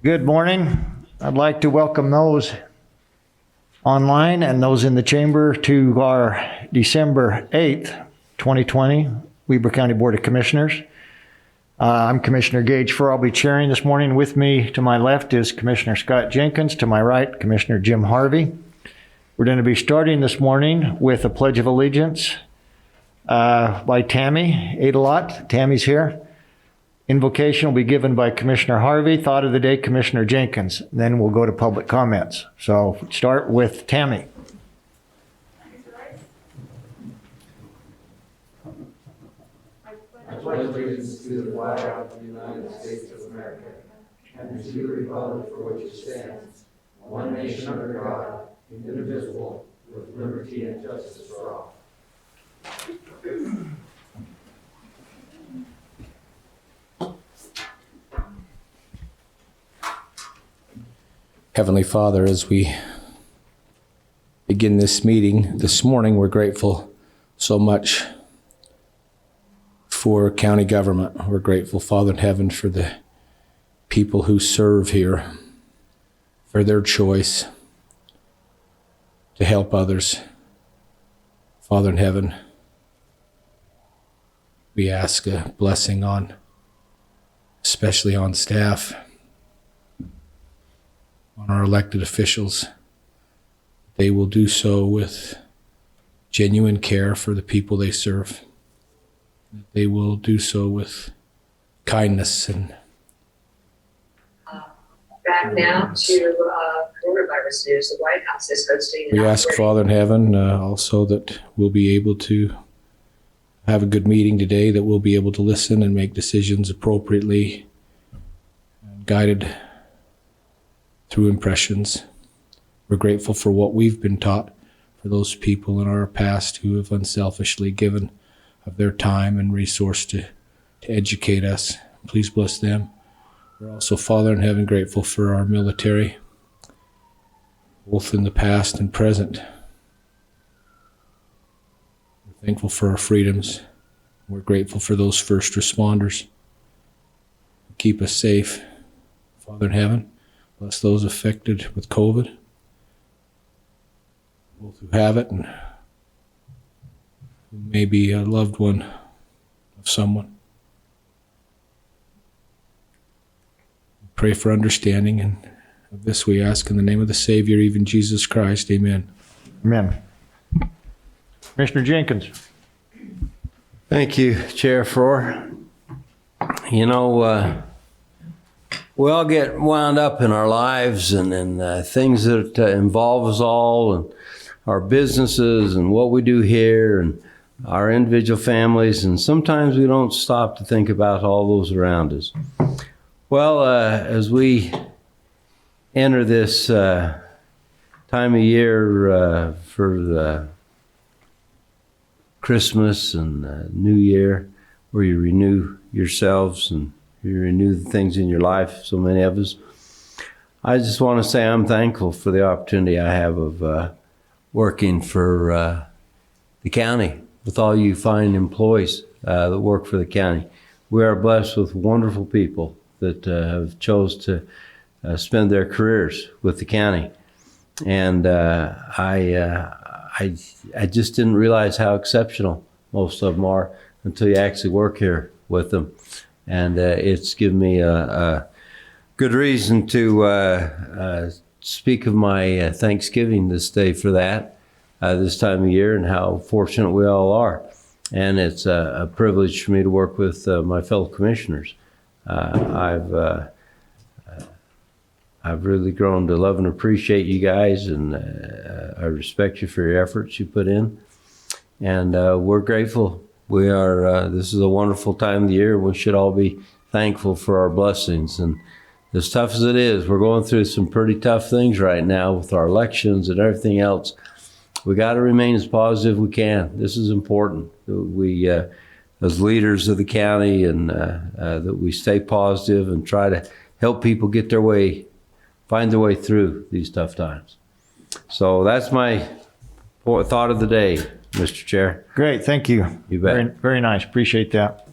Good morning. I'd like to welcome those online and those in the chamber to our December 8th, 2020 Weber County Board of Commissioners. I'm Commissioner Gage Furr. I'll be chairing this morning. With me to my left is Commissioner Scott Jenkins. To my right, Commissioner Jim Harvey. We're going to be starting this morning with a Pledge of Allegiance by Tammy Adelot. Tammy's here. Invocation will be given by Commissioner Harvey. Thought of the day, Commissioner Jenkins. Then we'll go to public comments. So start with Tammy. I pledge allegiance to the flag of the United States of America and to the republic for which it stands, one nation under God, indivisible, with liberty and justice for all. Heavenly Father, as we begin this meeting this morning, we're grateful so much for county government. We're grateful, Father in heaven, for the people who serve here, for their choice to help others. Father in heaven, we ask a blessing on, especially on staff, on our elected officials. They will do so with genuine care for the people they serve. They will do so with kindness and back now to coronavirus news. The White House is hosting. We ask, Father in heaven, also that we'll be able to have a good meeting today, that we'll be able to listen and make decisions appropriately, guided through impressions. We're grateful for what we've been taught, for those people in our past who have unselfishly given of their time and resource to educate us. Please bless them. We're also, Father in heaven, grateful for our military, both in the past and present. We're thankful for our freedoms. We're grateful for those first responders who keep us safe. Father in heaven, bless those affected with COVID, both who have it and who may be a loved one of someone. We pray for understanding, and of this we ask in the name of the Savior, even Jesus Christ. Amen. Amen. Commissioner Jenkins. Thank you, Chair Furr. You know, we all get wound up in our lives and things that involve us all, and our businesses and what we do here and our individual families, and sometimes we don't stop to think about all those around us. Well, as we enter this time of year for the Christmas and New Year, where you renew yourselves and you renew the things in your life, so many of us, I just want to say I'm thankful for the opportunity I have of working for the county with all you fine employees that work for the county. We are blessed with wonderful people that have chose to spend their careers with the county. And I just didn't realize how exceptional most of them are until you actually work here with them. And it's given me a good reason to speak of my Thanksgiving this day for that, this time of year, and how fortunate we all are. And it's a privilege for me to work with my fellow commissioners. I've really grown to love and appreciate you guys, and I respect you for your efforts you put in. And we're grateful. We are, this is a wonderful time of the year. We should all be thankful for our blessings. And as tough as it is, we're going through some pretty tough things right now with our elections and everything else. We got to remain as positive as we can. This is important. We, as leaders of the county, and that we stay positive and try to help people get their way, find their way through these tough times. So that's my thought of the day, Mr. Chair. Great, thank you. You bet. Very, very nice, appreciate that.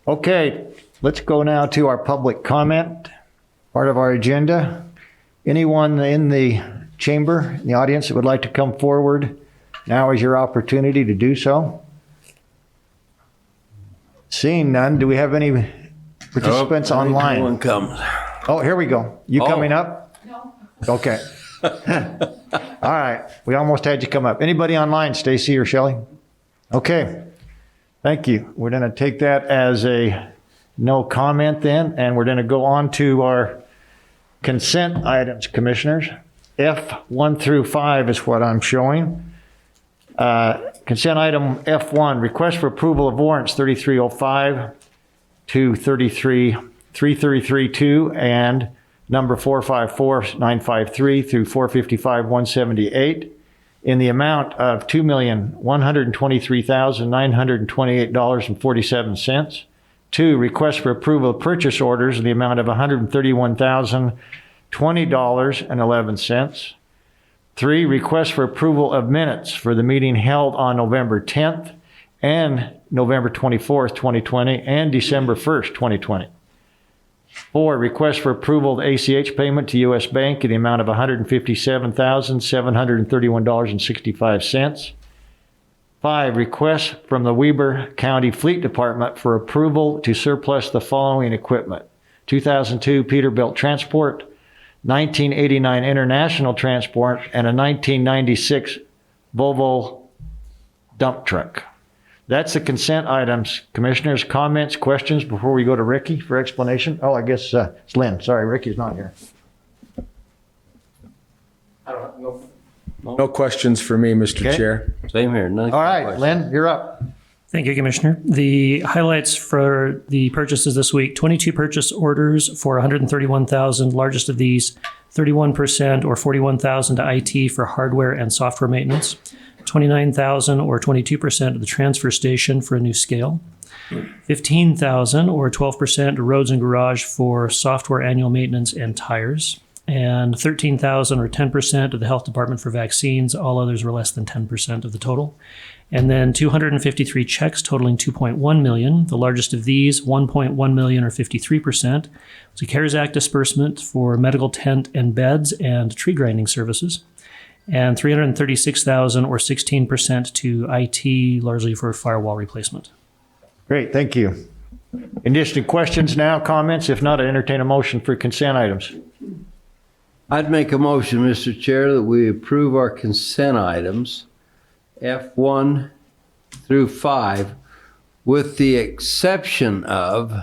Okay, let's go now to our public comment. part of our agenda. Anyone in the chamber, in the audience that would like to come forward, now is your opportunity to do so. Seeing none, do we have any participants online? One comes. Oh, here we go. You Oh. coming up? No. Okay. All right. We almost had you come up. Anybody online, Stacy or Shelley? Okay. Thank you. We're going to take that as a no comment then, and we're going to go on to our consent items, Commissioners. F1 through 5 is what I'm showing. Consent item F1, request for approval of warrants 3305 to 333.2 and number 454953 through 455,178 in the amount of $2,123,928.47. 2, request for approval of purchase orders in the amount of $131,020.11. 3, request for approval of minutes for the meeting held on November 10th and November 24th, 2020, and December 1st, 2020. 4, request for approval of ACH payment to U.S. Bank in the amount of $157,731.65. 5, request from the Weber County Fleet Department for approval to surplus the following equipment: 2002 Peterbilt Transport, 1989 International Transport, and a 1996 Volvo dump truck. That's the consent items. Commissioners, comments, questions before we go to Ricky for explanation? Oh, I guess it's Lynn. Sorry, Ricky's not here. No questions for me, Mr. Okay. Chair. Same here. None All right, questions. Lynn, you're up. Thank you, Commissioner. The highlights for the purchases this week: 22 purchase orders for $131,000. Largest of these, 31% or $41,000 to IT for hardware and software maintenance. 29,000 or 22% to the transfer station for a new scale. 15,000 or 12% to roads and garage for software annual maintenance and tires. And 13,000 or 10% to the health department for vaccines. All others were less than 10% of the total. And then 253 checks totaling $2.1 million. The largest of these, $1.1 million or 53%, was a CARES Act disbursement for medical tent and beds and tree grinding services. And 336,000 or 16% to IT, largely for firewall replacement. Great, thank you. Additional questions now, comments? If not, I entertain a motion for consent items. I'd make a motion, Mr. Chair, that we approve our consent items F1 through 5, with the exception of,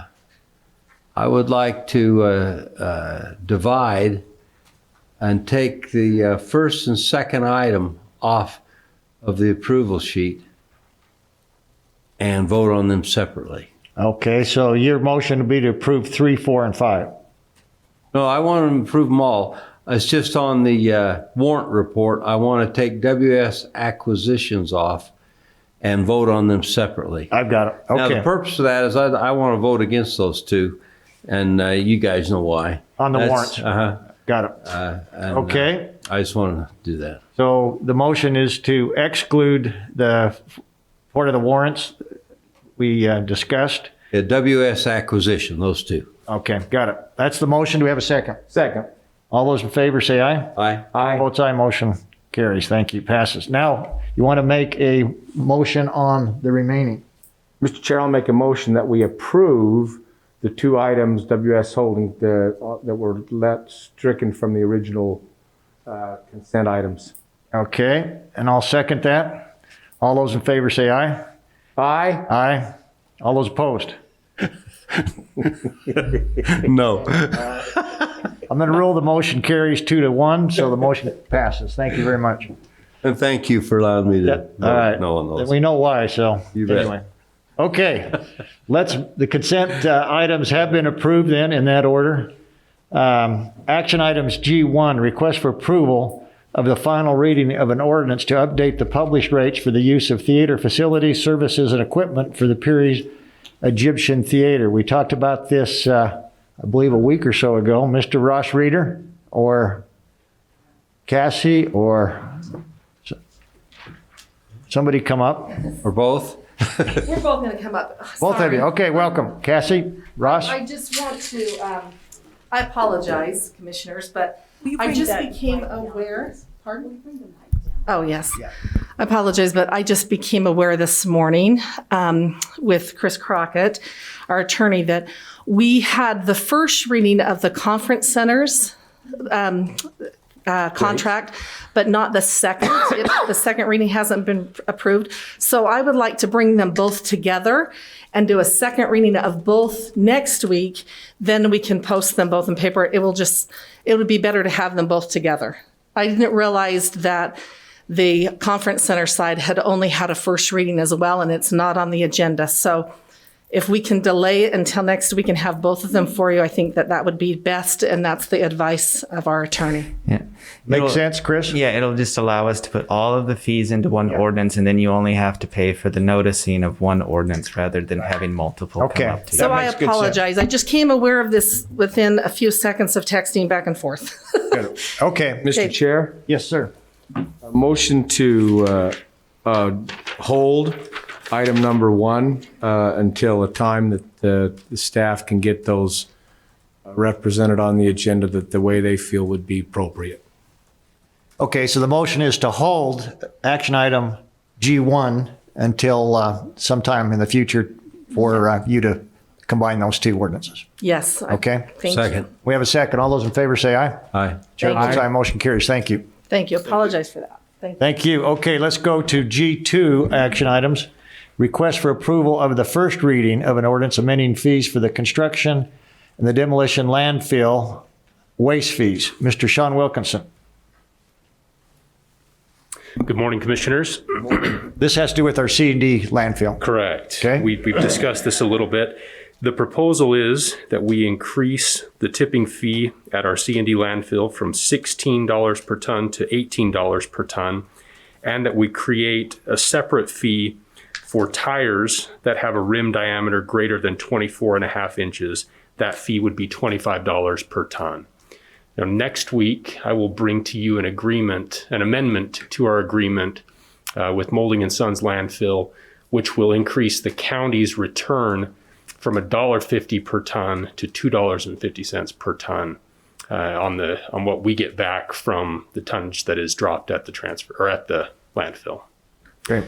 I would like to divide and take the first and second item off of the approval sheet and vote on them separately. Okay, so your motion would be to approve 3, 4, and 5. No, I want to approve them all. It's just on the warrant report, I want to take WS acquisitions off and vote on them separately. I've got it. Now, the Okay. purpose of that is I want to vote against those two, and you guys know why. On the warrants. Uh-huh. Got it. Okay. I just want to do that. So the motion is to exclude the part of the warrants we discussed. WS acquisition, those two. Okay, got it. That's the motion. Do we have a second? Second. All those in favor say aye. Aye. Aye. Votes aye, motion carries. Thank you, passes. Now, you want to make a motion on the remaining. Mr. Chair, I'll make a motion that we approve the two items WS Holding that were stricken from the original consent items. Okay, and I'll second that. All those in favor say aye. Aye. Aye. All those opposed? No. I'm going to rule the motion carries 2-1, so the motion passes. Thank you very much. And thank you for allowing me to All right. no on those. We know why, so You bet. anyway. Okay, the consent items have been approved then in that order. Action items G1, request for approval of the final reading of an ordinance to update the published rates for the use of theater facilities, services, and equipment for the Peary's Egyptian Theater. We talked about this, I believe, a week or so ago. Mr. Ross Reeder or Cassie or somebody come up. Or both? We're both going to come up. Both of you. Okay, welcome. Cassie, Ross. I just want to I apologize, commissioners, but I just became aware. Pardon? Oh, yes. I apologize, but I just became aware this morning with Chris Crockett, our attorney, that we had the first reading of the conference centers contract, but not the second. The second reading hasn't been approved. So I would like to bring them both together and do a second reading of both next week. Then we can post them both in paper. It would be better to have them both together. I didn't realize that the conference center side had only had a first reading as well, and it's not on the agenda. So if we can delay it until next week and have both of them for you, I think that would be best, and that's the advice of our attorney. Yeah. Makes sense, Chris? Yeah, it'll just allow us to put all of the fees into one ordinance, and then you only have to pay for the noticing of one ordinance rather than having multiple Okay. come up to you. So I makes good sense. apologize. I just came aware of this within a few seconds of texting back and forth. Okay. Mr. Chair, Yes, sir. a motion to hold item number 1 until a time that the staff can get those represented on the agenda that the way they feel would be appropriate. Okay, so the motion is to hold action item G1 until sometime in the future for you to combine those two ordinances. Yes. Okay? Thank Second. you. We have a second. All those in favor say aye. Aye. Chair votes you. aye. Motion carries. Thank you. Thank you. Apologize for that. Thank you. Thank you. Okay, let's go to G2 action items. Request for approval of the first reading of an ordinance amending fees for the construction and the demolition landfill waste fees. Mr. Sean Wilkinson. Good morning, Commissioners. This has to do with our C&D landfill. Correct. Okay. We've discussed this a little bit. The proposal is that we increase the tipping fee at our C&D landfill from $16 per ton to $18 per ton, and that we create a separate fee for tires that have a rim diameter greater than 24.5 inches. That fee would be $25 per ton. Now, next week, I will bring to you an amendment to our agreement with Molding and Sons landfill, which will increase the county's return from $1.50 per ton to $2.50 per ton on what we get back from the tonnage that is dropped at the transfer or at the landfill. Great.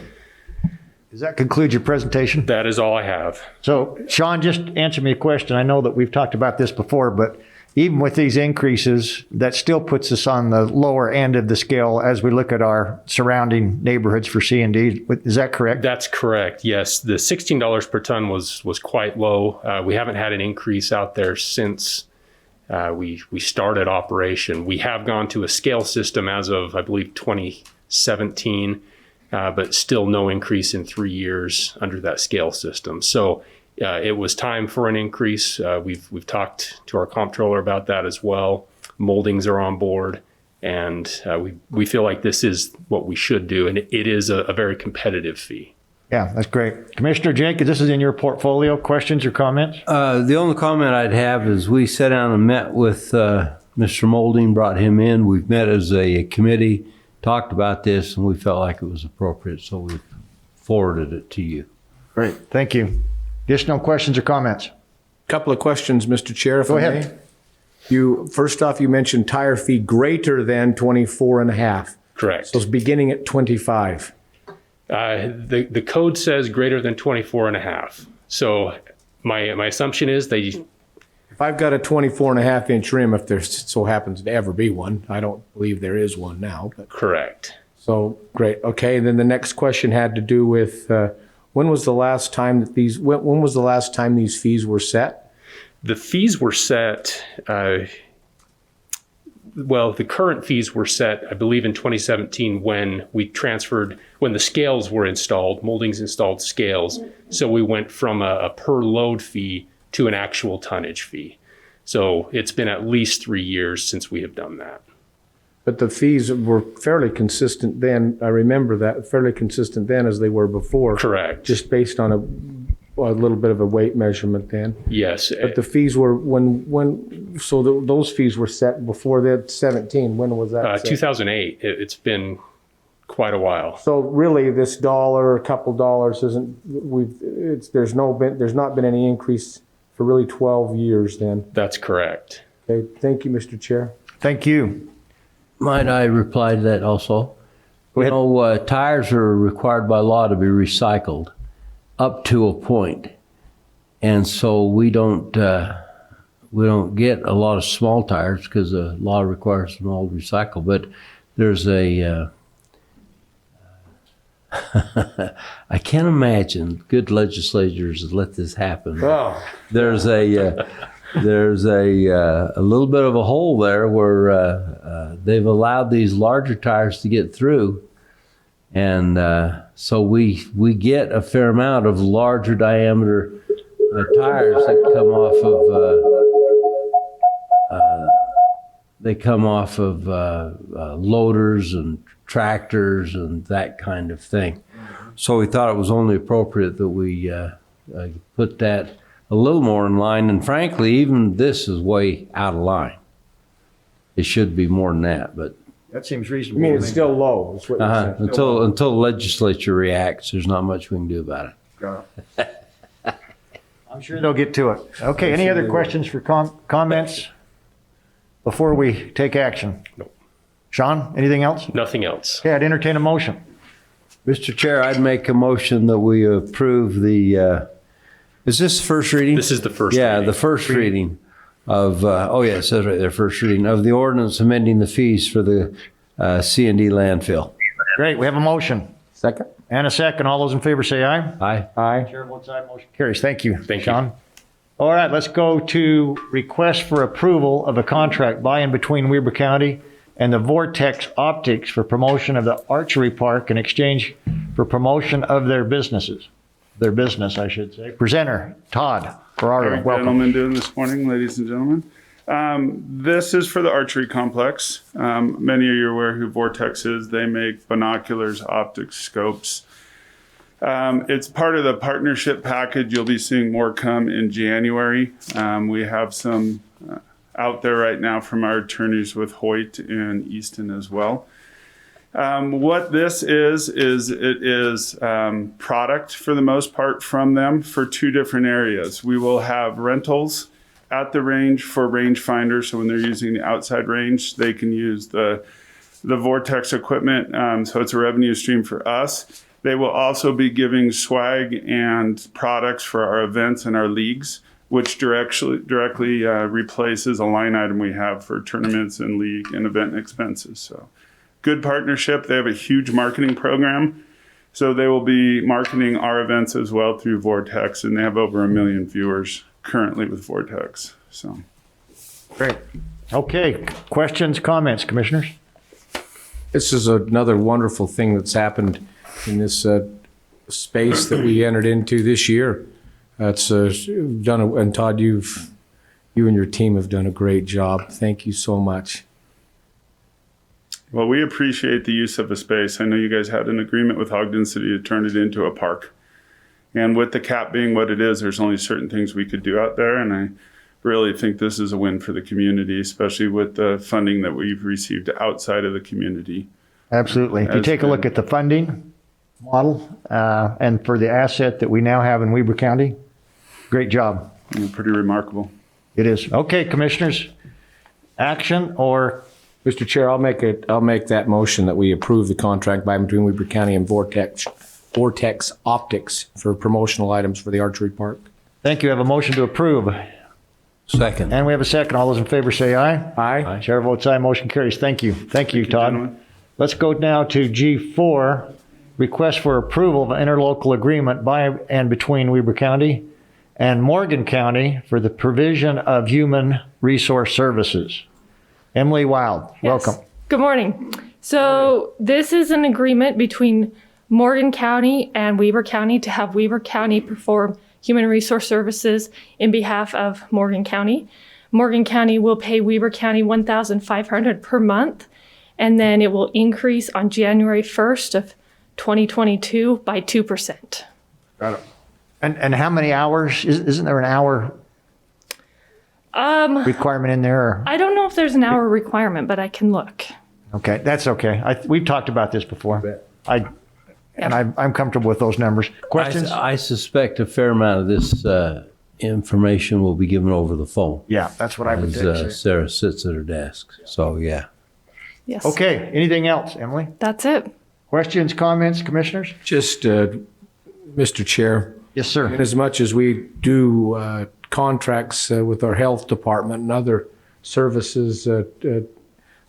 Does that conclude your presentation? That is all I have. So, Sean, just answer me a question. I know that we've talked about this before, but even with these increases, that still puts us on the lower end of the scale as we look at our surrounding neighborhoods for C&D. Is that correct? That's correct. Yes, the $16 per ton was quite low. We haven't had an increase out there since we started operation. We have gone to a scale system as of, I believe, 2017, but still no increase in 3 years under that scale system. So it was time for an increase. We've talked to our comptroller about that as well. Moldings are on board, and we feel like this is what we should do, and it is a very competitive fee. Yeah, that's great. Commissioner Jenkins, this is in your portfolio. Questions or comments? The only comment I'd have is we sat down and met with Mr. Molding, brought him in. We've met as a committee, talked about this, and we felt like it was appropriate, so we forwarded it to you. Great. Thank you. Additional questions or comments? Couple of questions, Mr. Chair, if Go I may. ahead. First off, you mentioned tire fee greater than 24.5. Correct. So it's beginning at 25. The code says greater than 24.5. So my assumption is If I've got a 24.5 inch rim, if there so happens to ever be one, I don't believe there is one now, but correct. so great. Okay. And then the next question had to do with, when was the last time that when was the last time these fees were set? The fees were set, the current fees were set, I believe, in 2017 when the scales were installed, Moldings installed scales. So we went from a per load fee to an actual tonnage fee. So it's been at least 3 years since we have done that. But the fees were fairly consistent then. I remember that, fairly consistent then as they were before. Correct. Just based on a little bit of a weight measurement then. Yes. But the fees were those fees were set before that 17. When was that set? 2008. It's been quite a while. So really, this dollar, a couple dollars there's not been any increase for really 12 years then. That's correct. Okay, thank you, Mr. Chair. Thank you. Might I reply to that also? Go ahead. You know, tires are required by law to be recycled up to a point. And so we don't get a lot of small tires because the law requires them all to recycle. But there's a, I can't imagine good legislators let this happen. Oh. There's a little bit of a hole there where they've allowed these larger tires to get through, and so we get a fair amount of larger diameter tires that come off of loaders and tractors and that kind of thing. So we thought it was only appropriate that we put that a little more in line. And frankly, even this is way out of line. It should be more than that, but That seems I reasonable. mean, to it's me. still low, is what you're saying. until the legislature reacts, there's not much we can do about it. I'm sure they'll get to it. Okay, any other questions for comments before we take action? No. Sean, anything else? Nothing else. Okay, I'd entertain a motion. Mr. Chair, I'd make a motion that we approve the, is this first reading? This is the first Yeah, reading. the first reading of, it says right there, first reading of the ordinance amending the fees for the C&D landfill. Great, we have a motion Second? and a second. All those in favor say aye. Aye. Aye. Chair votes aye, motion carries. Thank you, Thank you. Sean. All right, let's go to request for approval of a contract by and between Weber County and the Vortex Optics for promotion of the archery park in exchange for promotion of their business, I should say. Presenter, Todd Ferraro, welcome. Gentlemen doing this morning, ladies and gentlemen. This is for the archery complex. Many of you are aware who Vortex is. They make binoculars, optics, scopes. It's part of the partnership package. You'll be seeing more come in January. We have some out there right now from our attorneys with Hoyt and Easton as well. What this is it is product for the most part from them for two different areas. We will have rentals at the range for rangefinders. So when they're using the outside range, they can use the Vortex equipment. So it's a revenue stream for us. They will also be giving swag and products for our events and our leagues, which directly replaces a line item we have for tournaments and league and event expenses. So good partnership. They have a huge marketing program. So they will be marketing our events as well through Vortex, and they have over 1 million viewers currently with Vortex. So Great. Okay, questions, comments, commissioners? This is another wonderful thing that's happened in this space that we entered into this year. That's done, and Todd, you and your team have done a great job. Thank you so much. well, we appreciate the use of the space. I know you guys had an agreement with Ogden City to turn it into a park. And with the cap being what it is, there's only certain things we could do out there. And I really think this is a win for the community, especially with the funding that we've received outside of the community. Absolutely. If you Has take a look been- at the funding model and for the asset that we now have in Weber County, great job. Pretty remarkable. It is. Okay, commissioners, action or, Mr. Chair, I'll make that motion that we approve the contract by and between Weber County and Vortex Optics for promotional items for the archery park. thank you, I have a motion to approve. Second. And we have a second. All those in favor say aye. Aye. Chair votes aye, motion carries. Thank you. Thank you, Todd. gentlemen. Let's go now to G4, request for approval of an interlocal agreement by and between Weber County and Morgan County for the provision of human resource services. Emily Wild, Yes. welcome. Good morning. So this is an agreement between Morgan County and Weber County to have Weber County perform human resource services in behalf of Morgan County. Morgan County will pay Weber County $1,500 per month, and then it will increase on January 1st of 2022 by 2%. And how many hours? Isn't there an hour requirement in there? Or? I don't know if there's an hour requirement, but I can look. Okay, that's okay. We've talked about this before. I'm comfortable with those numbers. Questions? I suspect a fair amount of this information will be given over the phone. Yeah, that's what I would As say. Sarah sits at her desk. So, yeah. Yes. Okay, anything else, Emily? That's it. Questions, comments, commissioners? Just, Mr. Chair, Yes, sir. as much as we do contracts with our health department and other services,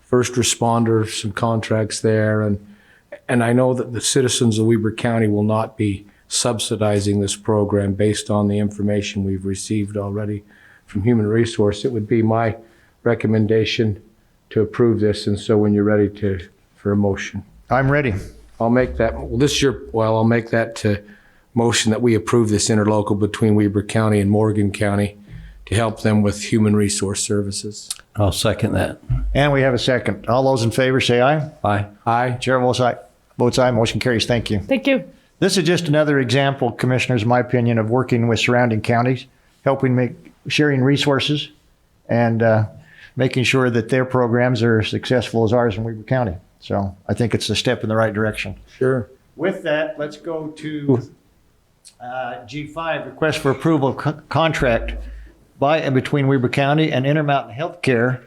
first responders, some contracts there, and I know that the citizens of Weber County will not be subsidizing this program based on the information we've received already from Human Resource. It would be my recommendation to approve this, and so when you're ready for a motion. I'm ready. I'll make that, I'll make that motion that we approve this interlocal between Weber County and Morgan County to help them with human resource services. I'll second that. And we have a second. All those in favor say aye. Aye. Aye. Chair votes aye. Votes aye. Motion carries. Thank you. Thank you. This is just another example, commissioners, in my opinion, of working with surrounding counties, sharing resources, and making sure that their programs are as successful as ours in Weber County. So I think it's a step in the right direction. Sure. With that, let's go to G5, request for approval of contract by and between Weber County and Intermountain Healthcare,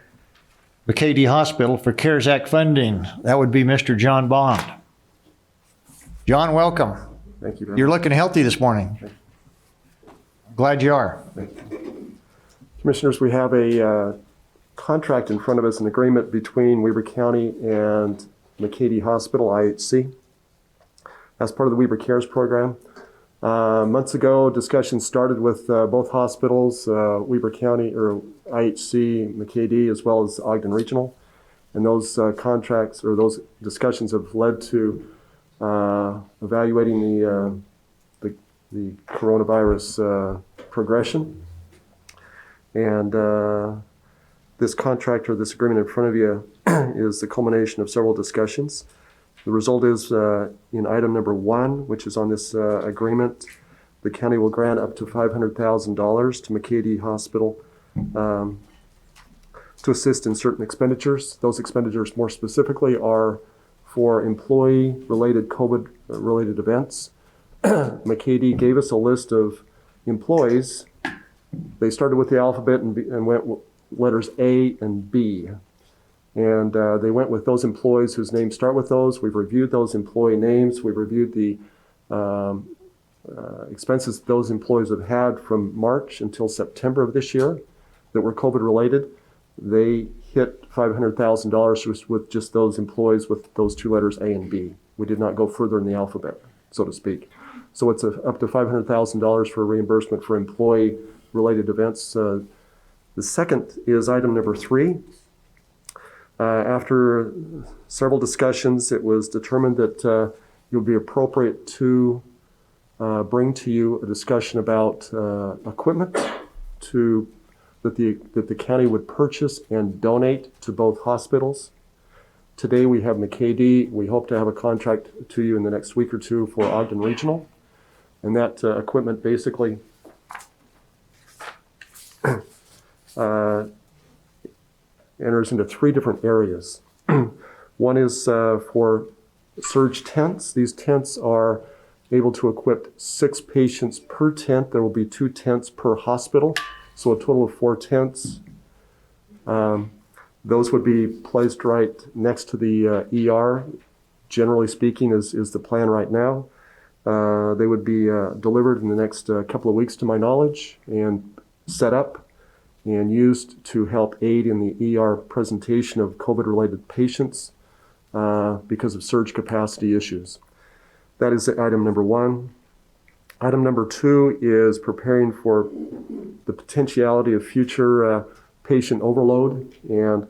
McKay-Dee Hospital, for CARES Act funding. That would be Mr. John Bond. John, welcome. Thank you, Ben. You're looking healthy this morning. I'm glad you are. Commissioners, we have a contract in front of us, an agreement between Weber County and McKay-Dee Hospital, IHC, as part of the Weber Cares program. Months ago, discussions started with both hospitals, Weber County or IHC, McKay-Dee, as well as Ogden Regional. And those contracts or those discussions have led to evaluating the coronavirus progression. And this contract or this agreement in front of you is the culmination of several discussions. The result is in item number 1, which is on this agreement, the county will grant up to $500,000 to McKay-Dee Hospital to assist in certain expenditures. Those expenditures more specifically are for employee-related COVID-related events. McKay-Dee gave us a list of employees. They started with the alphabet and went with letters A and B. And they went with those employees whose names start with those. We've reviewed those employee names. We've reviewed the expenses those employees have had from March until September of this year that were COVID related. They hit $500,000 with just those employees with those two letters A and B. We did not go further in the alphabet, so to speak. So it's up to $500,000 for reimbursement for employee related events. The second is item number 3. After several discussions, it was determined that it would be appropriate to bring to you a discussion about equipment that the county would purchase and donate to both hospitals. Today we have McKay-Dee. We hope to have a contract to you in the next week or two for Ogden Regional. And that equipment basically enters into 3 different areas. One is for surge tents. These tents are able to equip 6 patients per tent. There will be 2 tents per hospital, so a total of 4 tents. Those would be placed right next to the ER, generally speaking, is the plan right now. They would be delivered in the next couple of weeks, to my knowledge, and set up and used to help aid in the ER presentation of COVID-related patients because of surge capacity issues. That is item number 1. Item number 2 is preparing for the potentiality of future patient overload, and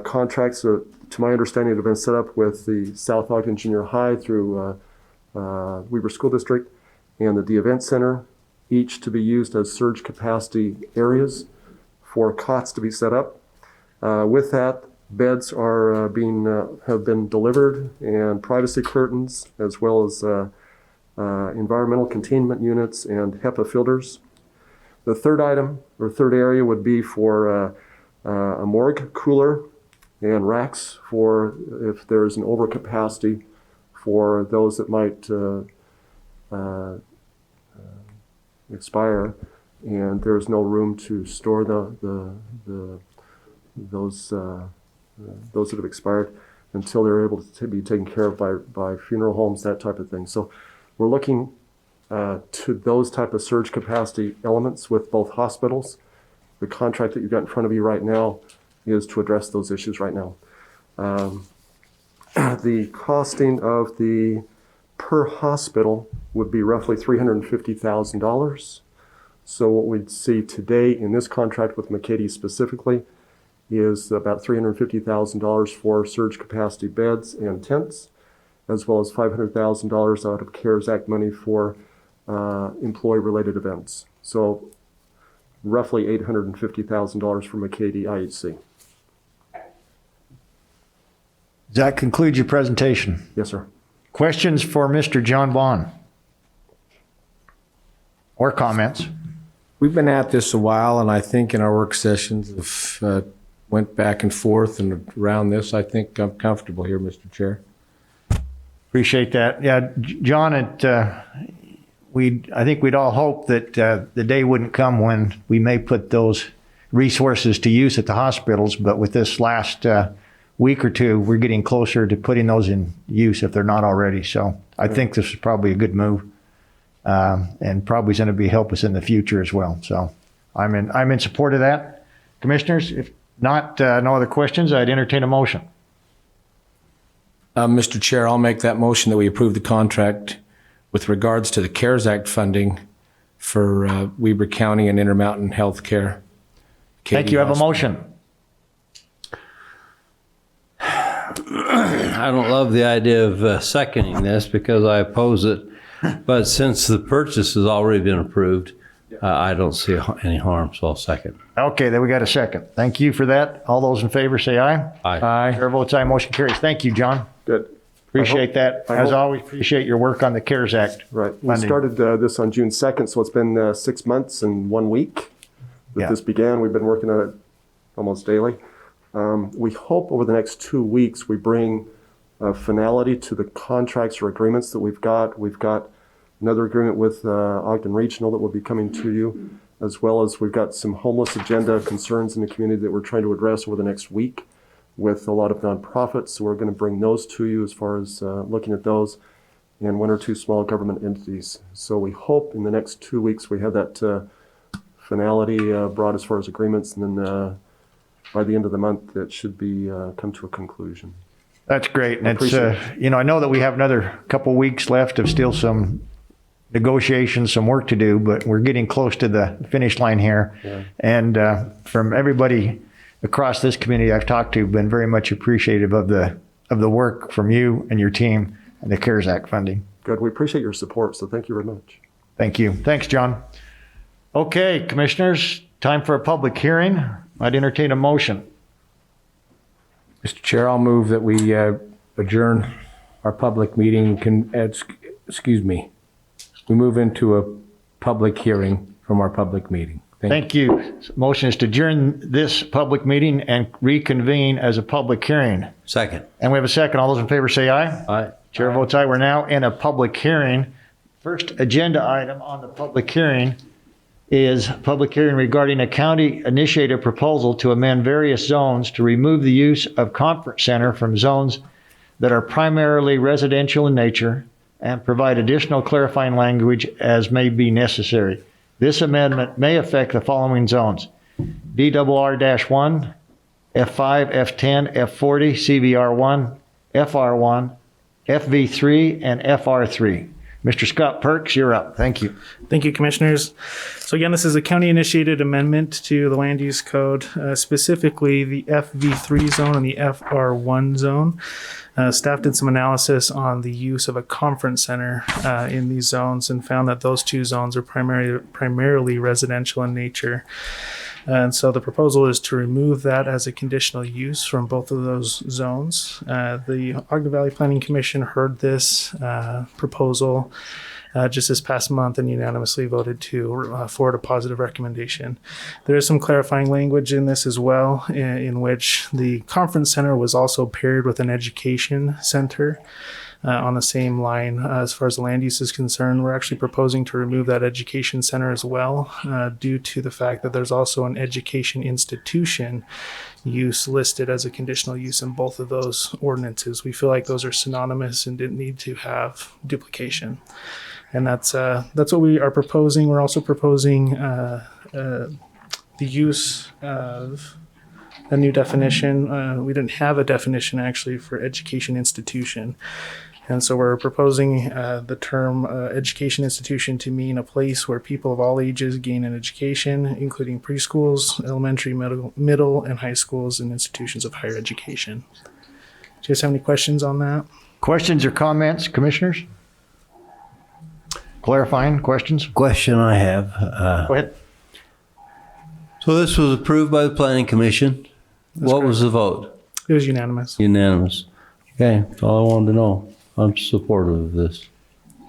contracts, to my understanding, have been set up with the South Ogden Junior High through Weber School District and the event center, each to be used as surge capacity areas for cots to be set up. With that, beds are have been delivered, and privacy curtains, as well as environmental containment units and HEPA filters. The third item, or third area, would be for a morgue cooler and racks for if there is an overcapacity for those that might expire. and there is no room to store those that have expired until they're able to be taken care of by funeral homes, that type of thing. So we're looking to those type of surge capacity elements with both hospitals. The contract that you've got in front of you right now is to address those issues right now. The costing of the per hospital would be roughly $350,000. So what we'd see today in this contract with McCady specifically is about $350,000 for surge capacity beds and tents, as well as $500,000 out of CARES Act money for employee-related events. So roughly $850,000 for McCady IHC. Does that conclude your presentation? Yes, sir. Questions for Mr. John Vaughn? Or comments? We've been at this a while, and I think in our work sessions, if went back and forth and around this, I think I'm comfortable here, Mr. Chair. Appreciate that. Yeah, John, I think we'd all hope that the day wouldn't come when we may put those resources to use at the hospitals, but with this last week or two, we're getting closer to putting those in use if they're not already. So I think this is probably a good move, and probably is going to help us in the future as well. So I'm in support of that. Commissioners, if not, no other questions, I'd entertain a motion. Mr. Chair, I'll make that motion that we approve the contract with regards to the CARES Act funding for Weber County and Intermountain Healthcare. Thank you. I have a motion. I don't love the idea of seconding this because I oppose it, but since the purchase has already been approved, I don't see any harm, so I'll second. Okay, then we got a second. Thank you for that. All those in favor say aye. Aye. Chair votes aye. Motion carries. Thank you, John. Good. Appreciate that. I As hope- always, appreciate your work on the CARES Act. Right. We funding. started this on June 2nd, so it's been 6 months and 1 week that Yeah. this began. We've been working on it almost daily. We hope over the next 2 weeks we bring finality to the contracts or agreements that we've got. We've got another agreement with Ogden Regional that will be coming to you, as well as we've got some homeless agenda concerns in the community that we're trying to address over the next week with a lot of nonprofits. So we're going to bring those to you as far as looking at those, and 1 or 2 small government entities. So we hope in the next 2 weeks we have that finality brought as far as agreements, and then by the end of the month that should be come to a conclusion. That's great. And it's, appreciate I know that we have another couple weeks left of still some negotiations, some work to do, but we're getting close to the finish line here. Yeah. And from everybody across this community I've talked to, been very much appreciative of the work from you and your team and the CARES Act funding. Good. We appreciate your support, so thank you very much. Thank you. Thanks, John. Okay, commissioners, time for a public hearing. I'd entertain a motion. Mr. Chair, I'll move that we adjourn our public meeting. We move into a public hearing from our public meeting. Thank you. Motion is to adjourn this public meeting and reconvene as a public hearing. Second. And we have a second. All those in favor say aye. Aye. Chair votes aye. We're now in a public hearing. First agenda item on the public hearing is public hearing regarding a county-initiated proposal to amend various zones to remove the use of conference center from zones that are primarily residential in nature and provide additional clarifying language as may be necessary. This amendment may affect the following zones: DRR-1, F5, F10, F40, CVR1, FR1, FV3, and FR3. Mr. Scott Perks, you're up. Thank you. Thank you, Commissioners. So again, this is a county-initiated amendment to the land use code, specifically the FV3 zone and the FR1 zone. Staff did some analysis on the use of a conference center in these zones and found that those 2 zones are primarily residential in nature. And so the proposal is to remove that as a conditional use from both of those zones. The Ogden Valley Planning Commission heard this proposal just this past month and unanimously voted to forward a positive recommendation. There is some clarifying language in this as well, in which the conference center was also paired with an education center. on the same line, as far as the land use is concerned, we're actually proposing to remove that education center as well, due to the fact that there's also an education institution use listed as a conditional use in both of those ordinances. We feel like those are synonymous and didn't need to have duplication. And that's what we are proposing. We're also proposing the use of a new definition. We didn't have a definition actually for education institution. And so we're proposing the term education institution to mean a place where people of all ages gain an education, including preschools, elementary, middle, and high schools, and institutions of higher education. Do you guys have any questions on that? Questions or comments, commissioners? Clarifying questions? Question I have. Go ahead. So this was approved by the Planning Commission. What was the vote? It was unanimous. Unanimous. Okay, that's all I wanted to know. I'm supportive of this.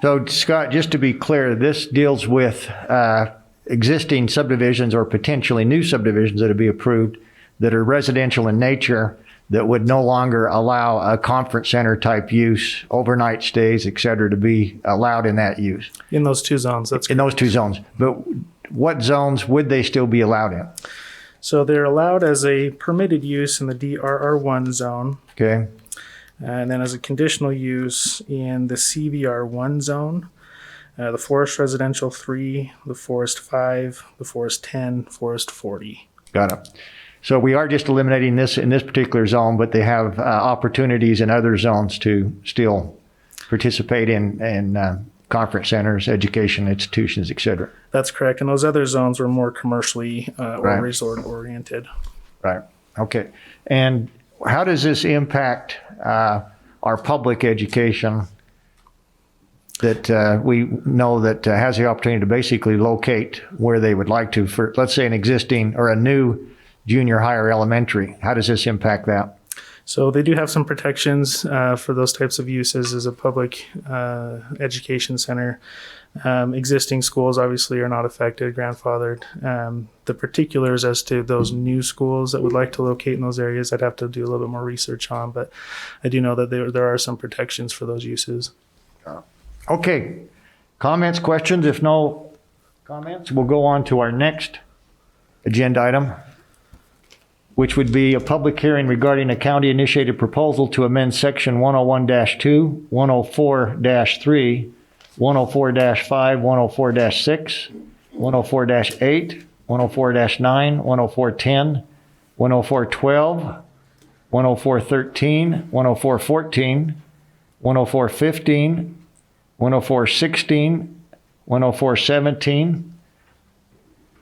So Scott, just to be clear, this deals with existing subdivisions or potentially new subdivisions that would be approved that are residential in nature that would no longer allow a conference center type use, overnight stays, et cetera, to be allowed in that use. In those two zones, that's in those two zones. But what zones would they still be allowed in? So they're allowed as a permitted use in the DRR1 zone. Okay. And then as a conditional use in the CVR1 zone, the Forest Residential 3, the Forest 5, the Forest 10, Forest 40. Got it. So we are just eliminating this in this particular zone, but they have opportunities in other zones to still participate in conference centers, education institutions, et cetera. That's correct. And those other zones were more commercially or Right. resort oriented. Right. Okay. And how does this impact our public education that we know that has the opportunity to basically locate where they would like to for, let's say, an existing or a new junior high or elementary? How does this impact that? So they do have some protections for those types of uses as a public education center. Existing schools obviously are not affected, grandfathered. The particulars as to those new schools that would like to locate in those areas, I'd have to do a little bit more research on, but I do know that there are some protections for those uses. Okay. Comments, questions? If no comments, we'll go on to our next agenda item, which would be a public hearing regarding a county-initiated proposal to amend Section 101-2, 104-3, 104-5, 104-6, 104-8, 104-9, 104-10, 104-12, 104-13, 104-14, 104-15, 104-16, 104-17,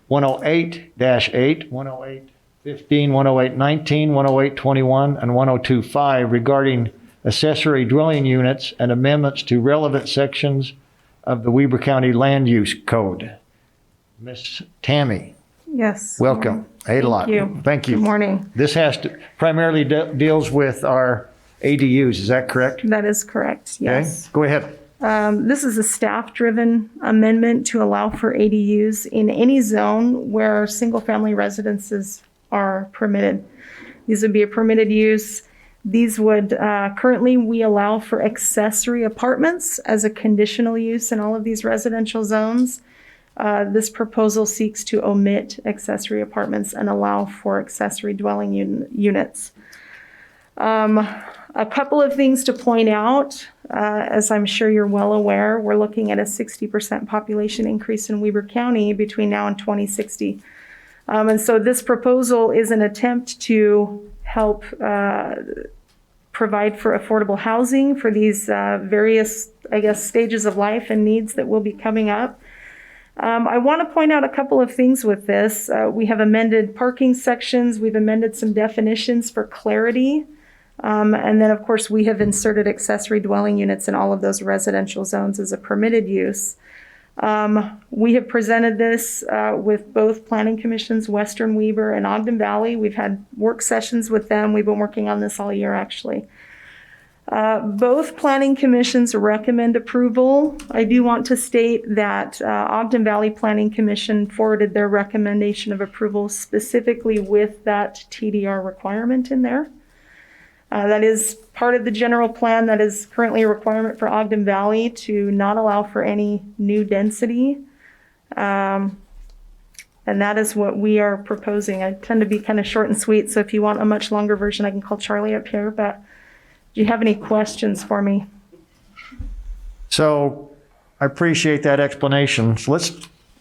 108-8, 108-15, 108-19, 108-21, and 102-5 regarding accessory dwelling units and amendments to relevant sections of the Weber County Land Use Code. Miss Tammy, Yes. welcome. A-lot. you. Thank you. Good morning. This has to primarily deals with our ADUs. Is that correct? That is correct, yes. Okay. Go ahead. This is a staff-driven amendment to allow for ADUs in any zone where single-family residences are permitted. These would be a permitted use. These would, currently we allow for accessory apartments as a conditional use in all of these residential zones. This proposal seeks to omit accessory apartments and allow for accessory dwelling units. A couple of things to point out, as I'm sure you're well aware, we're looking at a 60% population increase in Weber County between now and 2060. And so this proposal is an attempt to help provide for affordable housing for these various, I guess, stages of life and needs that will be coming up. I want to point out a couple of things with this. We have amended parking sections. We've amended some definitions for clarity. And then, of course, we have inserted accessory dwelling units in all of those residential zones as a permitted use. We have presented this with both planning commissions, Western Weber and Ogden Valley. We've had work sessions with them. We've been working on this all year, actually. Both planning commissions recommend approval. I do want to state that Ogden Valley Planning Commission forwarded their recommendation of approval specifically with that TDR requirement in there. That is part of the general plan. That is currently a requirement for Ogden Valley to not allow for any new density. And that is what we are proposing. I tend to be kind of short and sweet, so if you want a much longer version, I can call Charlie up here. But do you have any questions for me? So I appreciate that explanation. So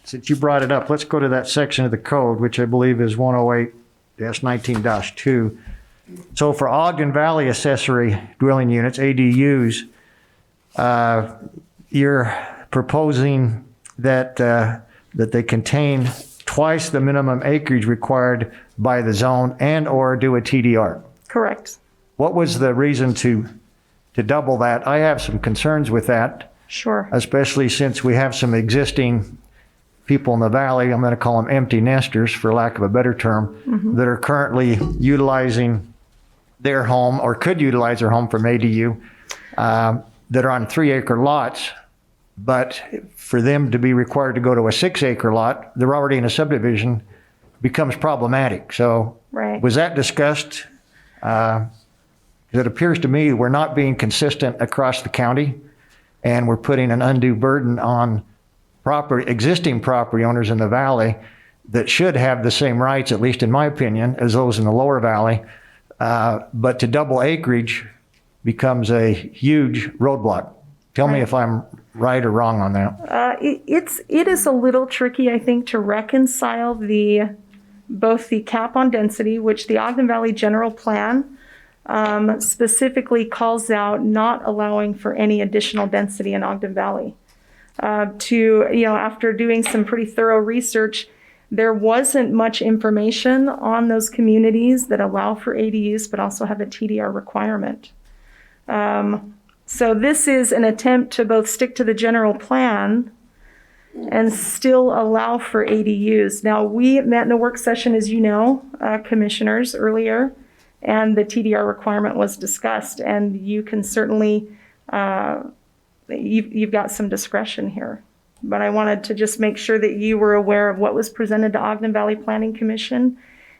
since you brought it up, let's go to that section of the code, which I believe is 108-19-2. So for Ogden Valley accessory dwelling units, ADUs, you're proposing that they contain twice the minimum acreage required by the zone and/or do a TDR. Correct. What was the reason to double that? I have some concerns with that. Sure. Especially since we have some existing people in the valley, I'm going to call them empty nesters for lack of a better term, that are currently utilizing their home or could utilize their home from ADU that are on 3-acre lots. But for them to be required to go to a 6-acre lot, they're already in a subdivision, becomes problematic. So right. Was that discussed? It appears to me we're not being consistent across the county, and we're putting an undue burden on existing property owners in the valley that should have the same rights, at least in my opinion, as those in the lower valley. But to double acreage becomes a huge roadblock. Tell me if I'm right or wrong on that. It is a little tricky, I think, to reconcile both the cap on density, which the Ogden Valley General Plan specifically calls out not allowing for any additional density in Ogden Valley. After doing some pretty thorough research, there wasn't much information on those communities that allow for ADUs but also have a TDR requirement. So this is an attempt to both stick to the general plan and still allow for ADUs. Now, we met in a work session, as you know, commissioners, earlier, and the TDR requirement was discussed, and you can certainly, you've got some discretion here. But I wanted to just make sure that you were aware of what was presented to Ogden Valley Planning Commission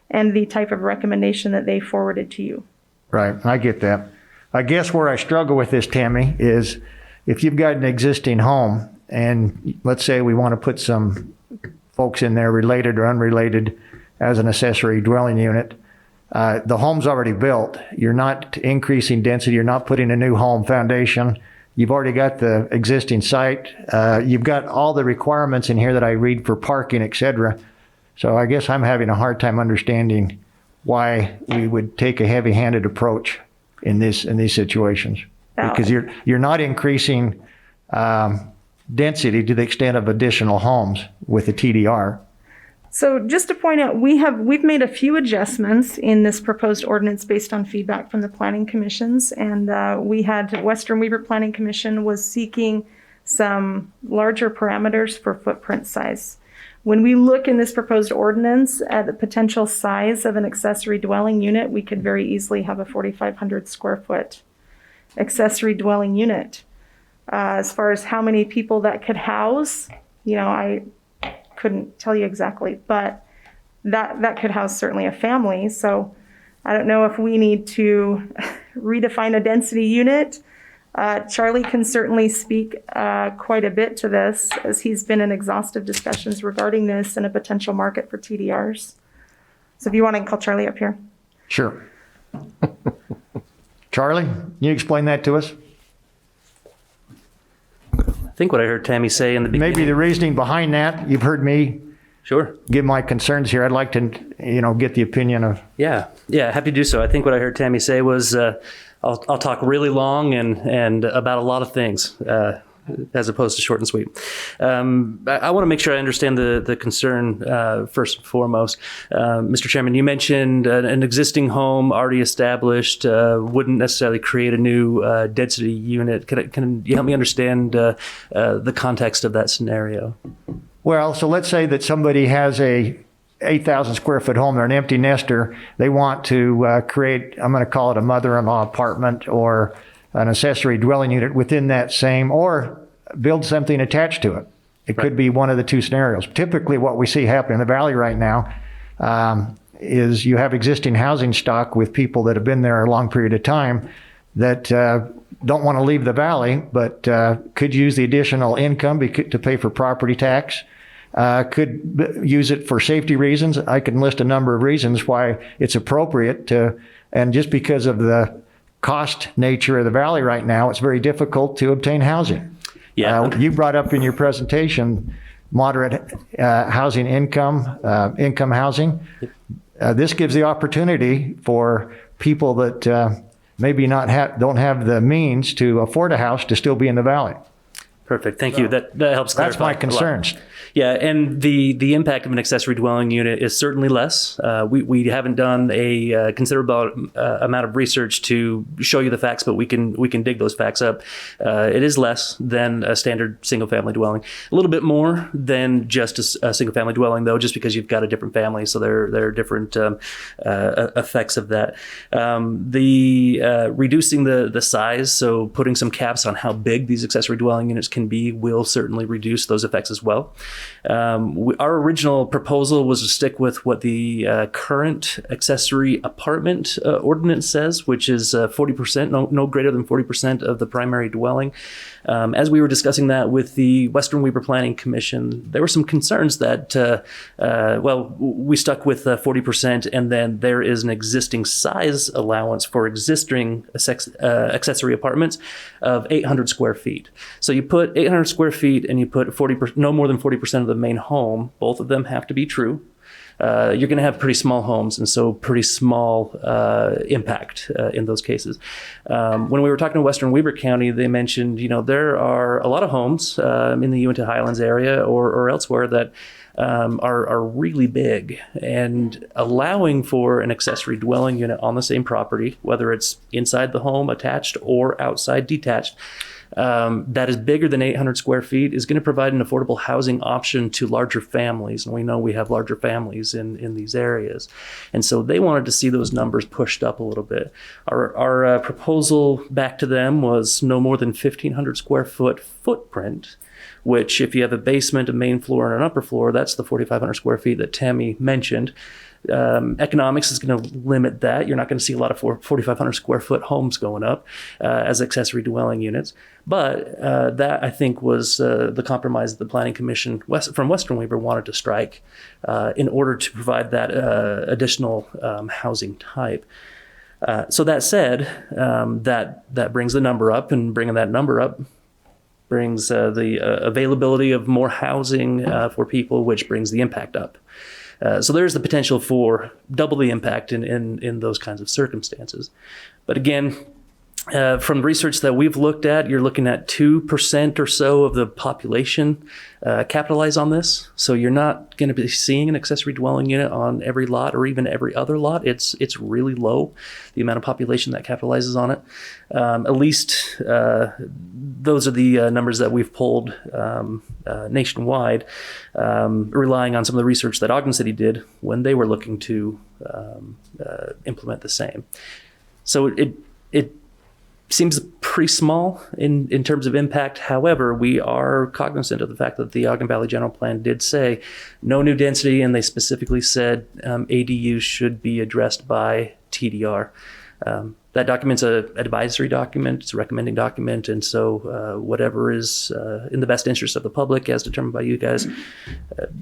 and the type of recommendation that they forwarded to you. Right, I get that. I guess where I struggle with this, Tammy, is if you've got an existing home and let's say we want to put some folks in there related or unrelated as an accessory dwelling unit, the home's already built. You're not increasing density. You're not putting a new home foundation. You've already got the existing site. You've got all the requirements in here that I read for parking, et cetera. So I guess I'm having a hard time understanding why we would take a heavy-handed approach in these situations, because you're not increasing density to the extent of additional homes with a TDR. So just to point out, we've made a few adjustments in this proposed ordinance based on feedback from the planning commissions, and we had Western Weber Planning Commission was seeking some larger parameters for footprint size. When we look in this proposed ordinance at the potential size of an accessory dwelling unit, we could very easily have a 4,500 square foot accessory dwelling unit. As far as how many people that could house, I couldn't tell you exactly, but that could house certainly a family. So I don't know if we need to redefine a density unit. Charlie can certainly speak quite a bit to this, as he's been in exhaustive discussions regarding this and a potential market for TDRs. So if you want to call Charlie up here. Sure. Charlie, can you explain that to us? I think what I heard Tammy say in the beginning. Maybe the reasoning behind that, you've heard me Sure. give my concerns here. I'd like to, get the opinion of. Yeah, happy to do so. I think what I heard Tammy say was, I'll talk really long and about a lot of things, as opposed to short and sweet. I want to make sure I understand the concern first and foremost. Mr. Chairman, you mentioned an existing home already established wouldn't necessarily create a new density unit. Can you help me understand the context of that scenario? Well, so let's say that somebody has a 8,000 square foot home. They're an empty nester. They want to create, I'm going to call it a mother-in-law apartment or an accessory dwelling unit within that same, or build something attached to it. It could be one of the two scenarios. Typically what we see happen in the valley right now, is you have existing housing stock with people that have been there a long period of time that don't want to leave the valley, but could use the additional income to pay for property tax, could use it for safety reasons. I can list a number of reasons why it's appropriate to, and just because of the cost nature of the valley right now, it's very difficult to obtain housing. Yeah. You brought up in your presentation moderate housing income housing. This gives the opportunity for people that maybe don't have the means to afford a house to still be in the valley. Perfect. Thank you. That helps clarify. That's my a lot. concerns. Yeah, and the impact of an accessory dwelling unit is certainly less. We haven't done a considerable amount of research to show you the facts, but we can dig those facts up. It is less than a standard single family dwelling. A little bit more than just a single family dwelling, though, just because you've got a different family, so there are different effects of that. Reducing the size, so putting some caps on how big these accessory dwelling units can be, will certainly reduce those effects as well. Our original proposal was to stick with what the current accessory apartment ordinance says, which is 40%, no greater than 40% of the primary dwelling. As we were discussing that with the Western Weber Planning Commission, there were some concerns that, we stuck with 40%, and then there is an existing size allowance for existing accessory apartments of 800 square feet. So you put 800 square feet and you put no more than 40% of the main home. Both of them have to be true. You're going to have pretty small homes, and so pretty small impact in those cases. When we were talking to Western Weber County, they mentioned, there are a lot of homes in the Uinta Highlands area or elsewhere that are really big, and allowing for an accessory dwelling unit on the same property, whether it's inside the home attached or outside detached, that is bigger than 800 square feet is going to provide an affordable housing option to larger families. And we know we have larger families in these areas. And so they wanted to see those numbers pushed up a little bit. Our proposal back to them was no more than 1,500 square foot footprint, which if you have a basement, a main floor, and an upper floor, that's the 4,500 square feet that Tammy mentioned. Economics is going to limit that. You're not going to see a lot of 4,500 square foot homes going up as accessory dwelling units. But that, I think, was the compromise that the Planning Commission from Western Weber wanted to strike in order to provide that additional housing type. So that said, that brings the number up, and bringing that number up brings the availability of more housing for people, which brings the impact up. So there's the potential for double the impact in those kinds of circumstances. But again, from research that we've looked at, you're looking at 2% or so of the population capitalize on this. So you're not going to be seeing an accessory dwelling unit on every lot or even every other lot. It's really low, the amount of population that capitalizes on it. At least those are the numbers that we've pulled nationwide, relying on some of the research that Ogden City did when they were looking to implement the same. So it seems pretty small in terms of impact. However, we are cognizant of the fact that the Ogden Valley General Plan did say no new density, and they specifically said ADUs should be addressed by TDR. That document's an advisory document, it's a recommending document, and so whatever is in the best interest of the public, as determined by you guys,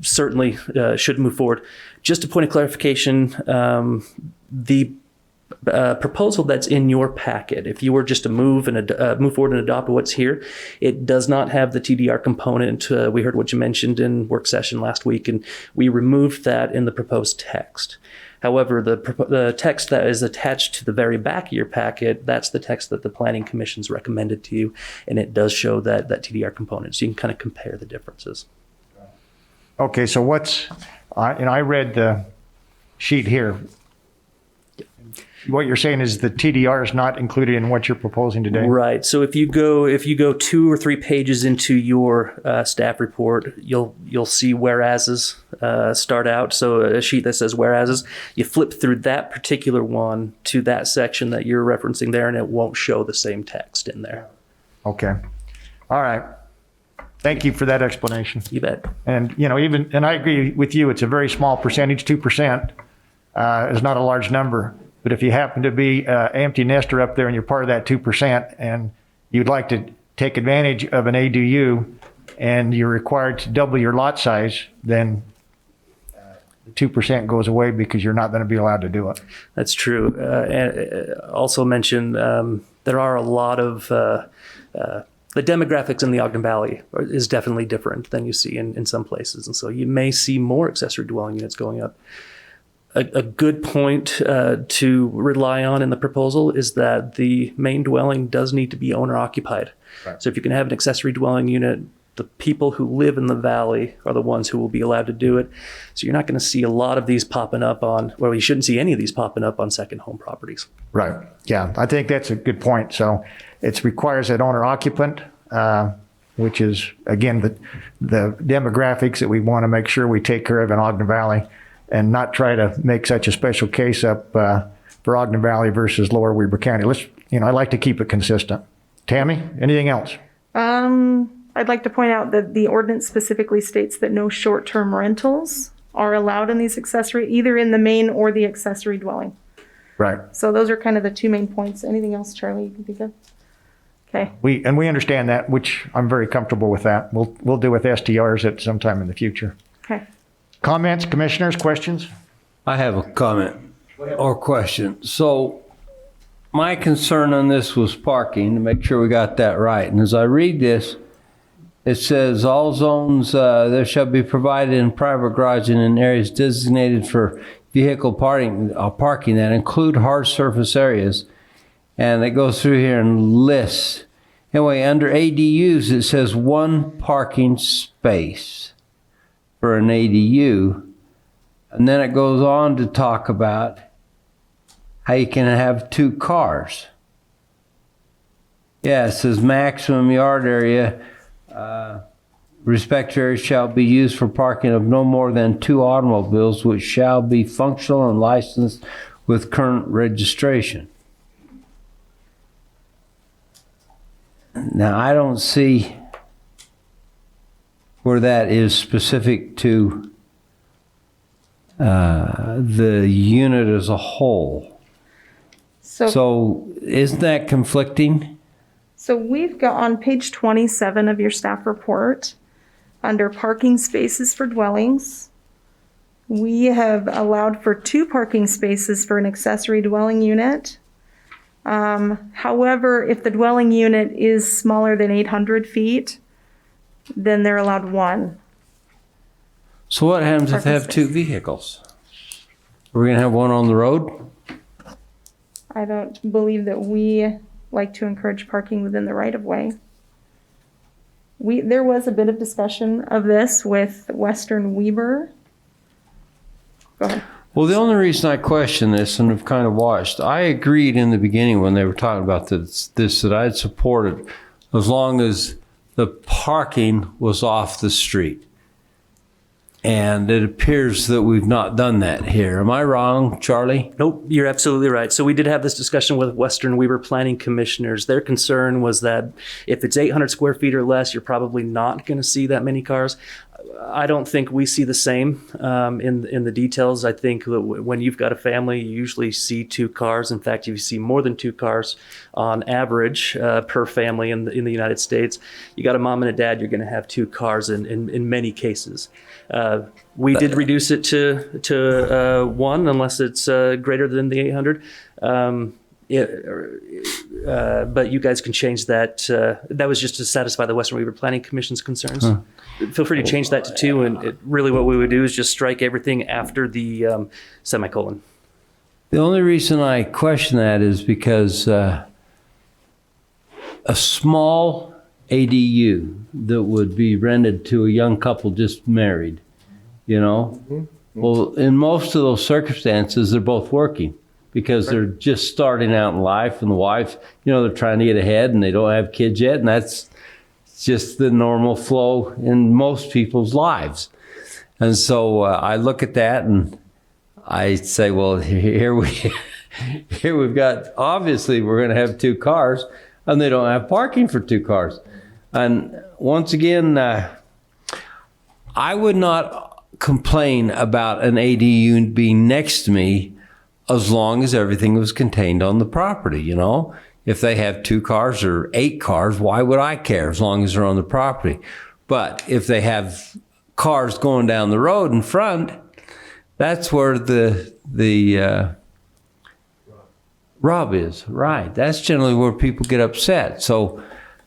certainly should move forward. Just a point of clarification, the proposal that's in your packet, if you were just to move forward and adopt what's here, it does not have the TDR component. We heard what you mentioned in work session last week, and we removed that in the proposed text. However, the text that is attached to the very back of your packet, that's the text that the Planning Commission's recommended to you, and it does show that TDR component, so you can kind of compare the differences. Okay, so I read the sheet here. What you're saying is the TDR is not included in what you're proposing today? Right. So if you go 2 or 3 pages into your staff report, you'll see whereases start out. So a sheet that says whereases, you flip through that particular one to that section that you're referencing there, and it won't show the same text in there. Okay. All right. Thank you for that explanation. You bet. And I agree with you. It's a very small percentage, 2%. is not a large number. But if you happen to be an empty nester up there and you're part of that 2% and you'd like to take advantage of an ADU and you're required to double your lot size, then the 2% goes away because you're not going to be allowed to do it. That's true. And also mention there are a lot of the demographics in the Ogden Valley is definitely different than you see in some places. And so you may see more accessory dwelling units going up. A good point to rely on in the proposal is that the main dwelling does need to be owner occupied. Right. So if you can have an accessory dwelling unit, the people who live in the valley are the ones who will be allowed to do it. So you're not going to see a lot of these popping up on, well, you shouldn't see any of these popping up on second home properties. Right. Yeah, I think that's a good point. So it requires that owner occupant, which is, again, the demographics that we want to make sure we take care of in Ogden Valley and not try to make such a special case up for Ogden Valley versus Lower Weber County. I like to keep it consistent. Tammy, anything else? I'd like to point out that the ordinance specifically states that no short-term rentals are allowed in these accessory, either in the main or the accessory dwelling. Right. So those are kind of the two main points. Anything else, Charlie, you can think of? Okay. We understand that, which I'm very comfortable with that. We'll deal with STRs at some time in the future. Okay. Comments, commissioners, questions? I have a comment or question. So my concern on this was parking, to make sure we got that right. And as I read this, it says all zones there shall be provided in private garage and in areas designated for vehicle parking that include hard surface areas. And it goes through here and lists. Anyway, under ADUs, it says one parking space for an ADU. And then it goes on to talk about how you can have 2 cars. Yeah, it says maximum yard area, respective area shall be used for parking of no more than 2 automobiles, which shall be functional and licensed with current registration. Now, I don't see where that is specific to the unit as a whole. So isn't that conflicting? So we've got on page 27 of your staff report, under parking spaces for dwellings, we have allowed for 2 parking spaces for an accessory dwelling unit. However, if the dwelling unit is smaller than 800 feet, then they're allowed 1. So what happens if they have 2 vehicles? Are we going to have one on the road? I don't believe that we like to encourage parking within the right-of-way. There was a bit of discussion of this with Western WEBER. Go ahead. Well, the only reason I question this, and I've kind of watched, I agreed in the beginning when they were talking about this that I'd support it as long as the parking was off the street. And it appears that we've not done that here. Am I wrong, Charlie? Nope, you're absolutely right. So we did have this discussion with Western Weber planning commissioners. Their concern was that if it's 800 square feet or less, you're probably not going to see that many cars. I don't think we see the same in the details. I think that when you've got a family, you usually see 2 cars. In fact, you see more than 2 cars on average per family in the United States. You got a mom and a dad, you're going to have 2 cars in many cases. We did reduce it to 1 unless it's greater than the 800. But you guys can change that. That was just to satisfy the Western Weber Planning Commission's concerns. Huh. Feel free to change that to 2. And really what we would do is just strike everything after the semicolon. The only reason I question that is because a small ADU that would be rented to a young couple just married, well, in most of those circumstances, they're both working. Because they're just starting out in life, and the wife, they're trying to get ahead and they don't have kids yet, and that's just the normal flow in most people's lives. And so I look at that and I say, well, here we've got, obviously we're going to have 2 cars, and they don't have parking for 2 cars. And once again, I would not complain about an ADU being next to me as long as everything was contained on the property, you know? If they have 2 cars or 8 cars, why would I care as long as they're on the property? But if they have cars going down the road in front, that's where the rub is, right? That's generally where people get upset. So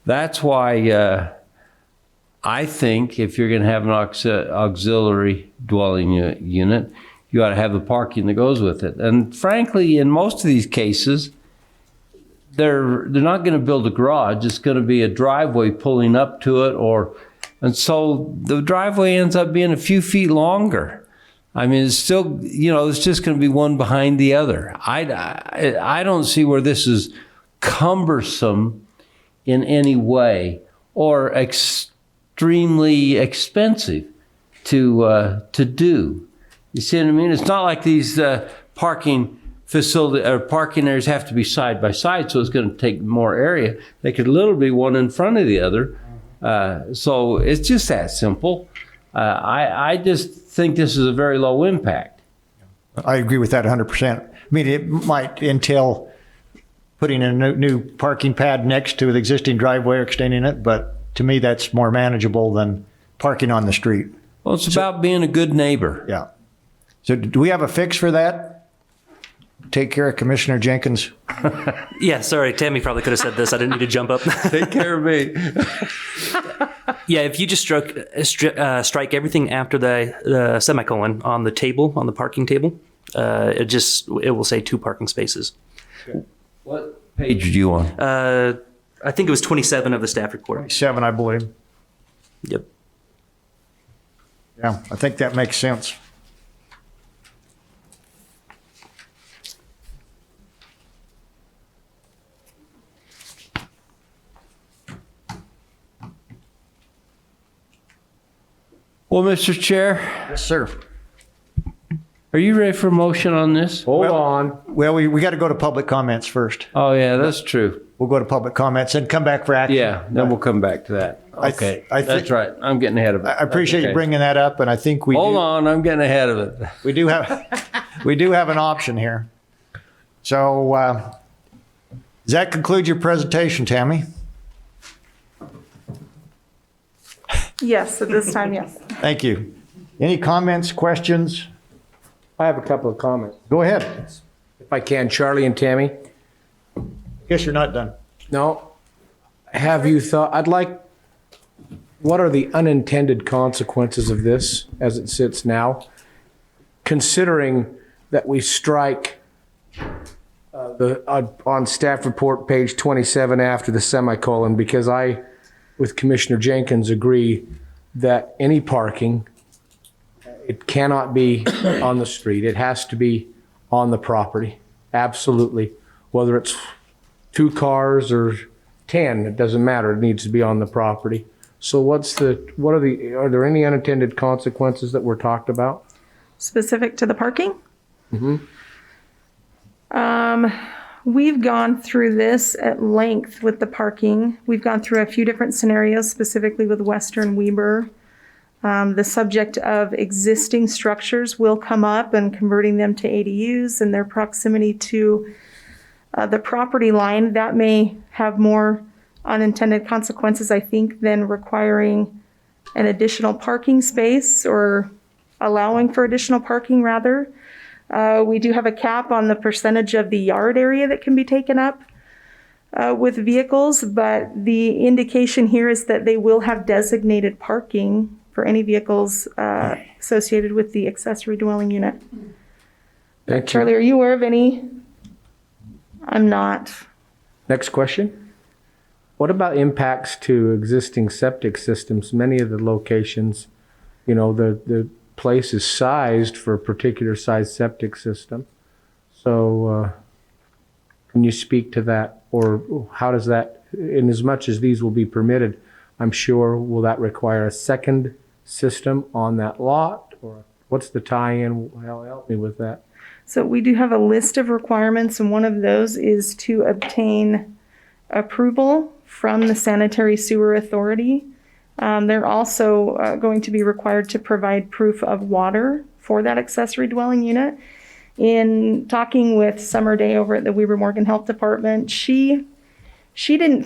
that's why I think if you're going to have an auxiliary dwelling unit, you ought to have the parking that goes with it. And frankly, in most of these cases, they're not going to build a garage. It's going to be a driveway pulling up to it, and so the driveway ends up being a few feet longer. I mean, it's still, you know, it's just going to be one behind the other. I don't see where this is cumbersome in any way or extremely expensive to do. You see what I mean? It's not like these parking facility or parking areas have to be side by side, so it's going to take more area. They could literally be one in front of the other. So it's just that simple. I just think this is a very low impact. I agree with that 100%. I mean, it might entail putting in a new parking pad next to the existing driveway or extending it, but to me, that's more manageable than parking on the street. Well, it's about being a good neighbor. Yeah. So do we have a fix for that? Take care of Commissioner Jenkins. Yeah, sorry, Tammy probably could have said this. I didn't need to jump up. Take care of me. Yeah, if you just strike everything after the semicolon on the table, on the parking table, it will say 2 parking spaces. Okay. What page are you on? I think it was 27 of the staff report. 27, I believe. Yep. Yeah, I think that makes sense. Well, Mr. Chair. Yes, sir. Are you ready for a motion on this? Hold on. Well, we got to go to public comments first. Oh, yeah, that's true. We'll go to public comments and come back for action. Yeah, then we'll come back to that. Okay, that's right. I'm getting ahead of it. I appreciate you bringing that up, and I think Hold on, I'm getting ahead of it. We do have an option here. So does that conclude your presentation, Tammy? Yes, at this time, yes. Thank you. Any comments, questions? I have a couple of comments. Go ahead. If I can, Charlie and Tammy. Guess you're not done. No. Have you thought, what are the unintended consequences of this as it sits now? Considering that we strike on staff report page 27 after the semicolon, because I, with Commissioner Jenkins, agree that any parking, it cannot be on the street. It has to be on the property. Absolutely. Whether it's 2 cars or 10, it doesn't matter. It needs to be on the property. So are there any unintended consequences that were talked about? Specific to the parking? Mm-hmm. We've gone through this at length with the parking. We've gone through a few different scenarios, specifically with Western WEBER. The subject of existing structures will come up and converting them to ADUs and their proximity to the property line. That may have more unintended consequences, I think, than requiring an additional parking space or allowing for additional parking, rather. We do have a cap on the percentage of the yard area that can be taken up with vehicles, but the indication here is that they will have designated parking for any vehicles associated with the accessory dwelling unit. Thank you. Charlie, are you aware of any? I'm not. Next question. What about impacts to existing septic systems? Many of the locations, the place is sized for a particular size septic system. So can you speak to that? Or how does that, in as much as these will be permitted, I'm sure, will that require a second system on that lot? Or what's the tie-in? Help me with that. So we do have a list of requirements, and one of those is to obtain approval from the Sanitary Sewer Authority They're also going to be required to provide proof of water for that accessory dwelling unit. In talking with Summer Day over at the Weber Morgan Health Department, she indicated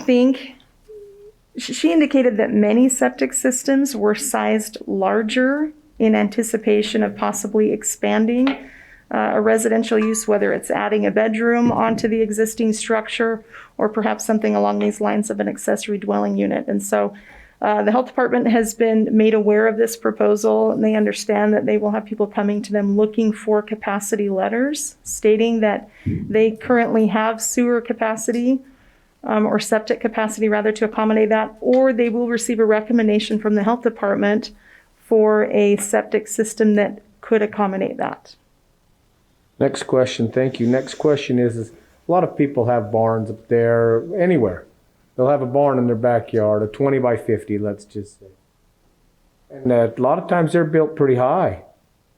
that many septic systems were sized larger in anticipation of possibly expanding a residential use, whether it's adding a bedroom onto the existing structure or perhaps something along these lines of an accessory dwelling unit. And so the health department has been made aware of this proposal, and they understand that they will have people coming to them looking for capacity letters stating that they currently have sewer capacity or septic capacity rather to accommodate that, or they will receive a recommendation from the health department for a septic system that could accommodate that. Next question, thank you. Next question is a lot of people have barns up there, anywhere. They'll have a barn in their backyard, a 20 by 50, let's just say. And a lot of times they're built pretty high.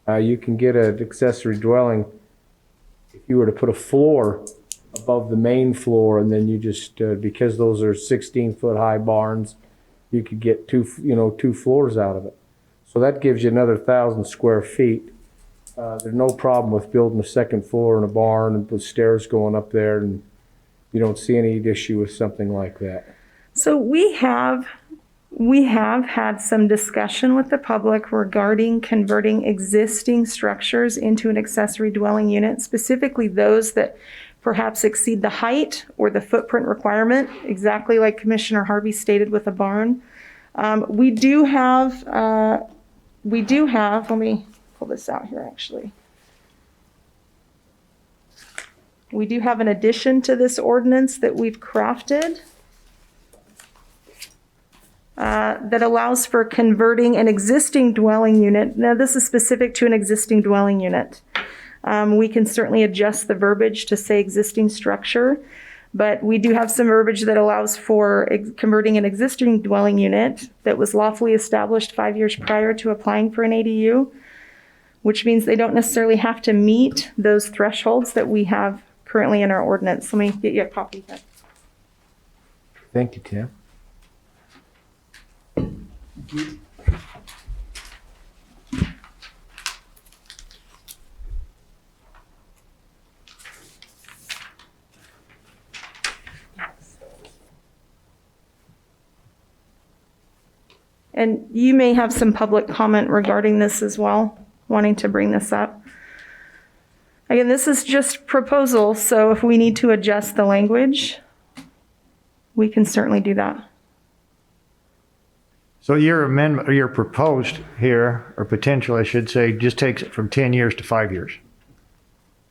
You can get an accessory dwelling if you were to put a floor above the main floor, and then you just, because those are 16-foot high barns, you could get two floors out of it. So that gives you another 1,000 square feet. There's no problem with building a second floor in a barn and with stairs going up there, and you don't see any issue with something like that. So we have had some discussion with the public regarding converting existing structures into an accessory dwelling unit, specifically those that perhaps exceed the height or the footprint requirement, exactly like Commissioner Harvey stated with a barn. We do have, let me pull this out here actually. We do have an addition to this ordinance that we've crafted that allows for converting an existing dwelling unit. Now, this is specific to an existing dwelling unit. We can certainly adjust the verbiage to say existing structure, but we do have some verbiage that allows for converting an existing dwelling unit that was lawfully established 5 years prior to applying for an ADU, which means they don't necessarily have to meet those thresholds that we have currently in our ordinance. Let me get you a copy here. Thank you, Tim. And you may have some public comment regarding this as well, wanting to bring this up. Again, this is just proposal, so if we need to adjust the language, we can certainly do that. So your amendment, or your proposed here, or potential, I should say, just takes it from 10 years to 5 years.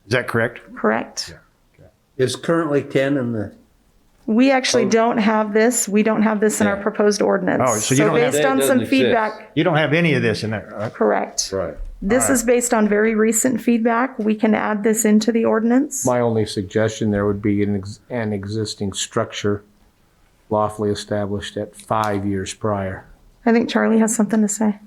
Is that correct? Correct. Is currently 10 in the... We actually don't have this. We don't have this in our proposed ordinance. Oh, so you don't have- based on That some doesn't feedback, You don't have any of this in there, right? correct. Right. This is based on very recent feedback. We can add this into the ordinance. My only suggestion there would be an existing structure lawfully established at 5 years prior. I think Charlie has something to say.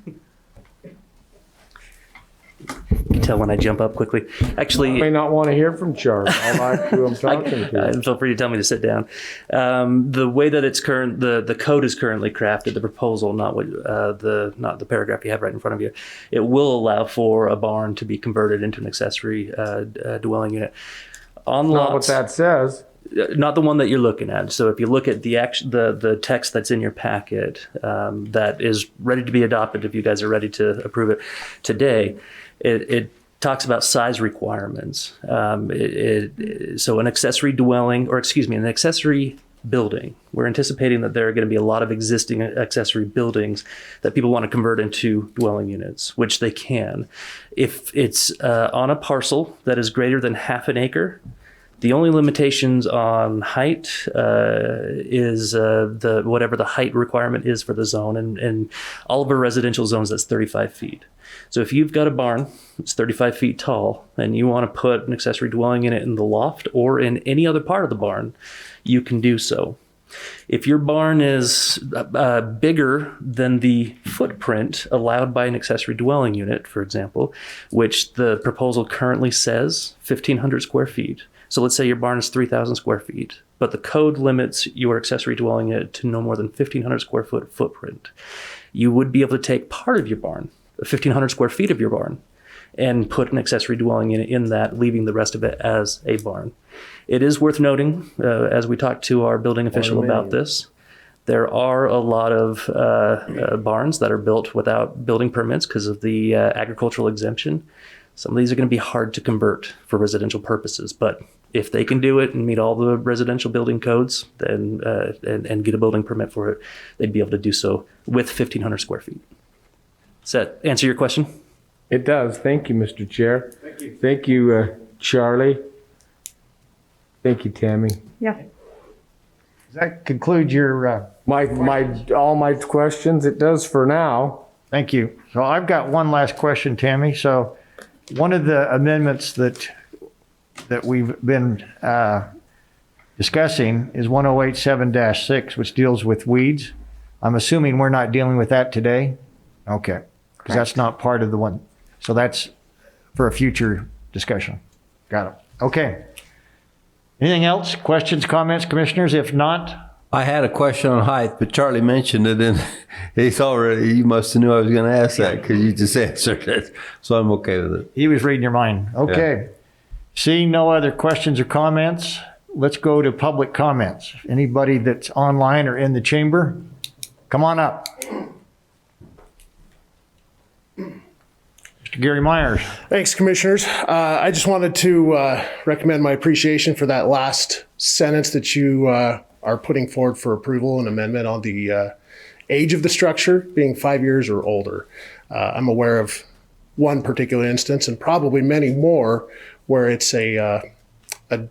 You can tell when I jump up quickly. Actually, You may not want to hear from Charlie. I like who I'm talking to. feel free to tell me to sit down. The way that it's the code is currently crafted, the proposal, not the paragraph you have right in front of you, it will allow for a barn to be converted into an accessory dwelling unit. On Not what lots, that says. not the one that you're looking at. So if you look at the text that's in your packet that is ready to be adopted, if you guys are ready to approve it today, it talks about size requirements. So an accessory dwelling, or excuse me, an accessory building. We're anticipating that there are going to be a lot of existing accessory buildings that people want to convert into dwelling units, which they can. If it's on a parcel that is greater than half an acre, the only limitations on height is whatever the height requirement is for the zone. And all of our residential zones, that's 35 feet. So if you've got a barn that's 35 feet tall and you want to put an accessory dwelling unit in the loft or in any other part of the barn, you can do so. If your barn is bigger than the footprint allowed by an accessory dwelling unit, for example, which the proposal currently says 1,500 square feet. So let's say your barn is 3,000 square feet. but the code limits your accessory dwelling unit to no more than 1,500 square foot footprint. You would be able to take part of your barn, 1,500 square feet of your barn, and put an accessory dwelling unit in that, leaving the rest of it as a barn. It is worth noting, as we talked to our building official about this, there are a lot of barns that are built without building permits because of the agricultural exemption. Some of these are going to be hard to convert for residential purposes, but if they can do it and meet all the residential building codes then, and get a building permit for it, they'd be able to do so with 1,500 square feet. Does that answer your question? It does. Thank you, Mr. Chair. Thank you. Thank you, Charlie. Thank you, Tammy. Yeah. Does that conclude your? All my questions. It does for now. Thank you. So I've got one last question, Tammy. So one of the amendments that we've been discussing is 1087-6, which deals with weeds. I'm assuming we're not dealing with that today. Okay, because that's not part of the one. So that's for a future discussion. Got it. Okay. Anything else? Questions, comments, commissioners? If not, I had a question on height, but Charlie mentioned it, and you must have knew I was going to ask that because you just answered it. So I'm okay with it. he was reading your mind. Okay. Seeing no other questions or comments, let's go to public comments. Anybody that's online or in the chamber, come on up. Mr. Gary Myers. Thanks, Commissioners. I just wanted to recommend my appreciation for that last sentence that you are putting forward for approval and amendment on the age of the structure being 5 years or older. I'm aware of one particular instance and probably many more where it's a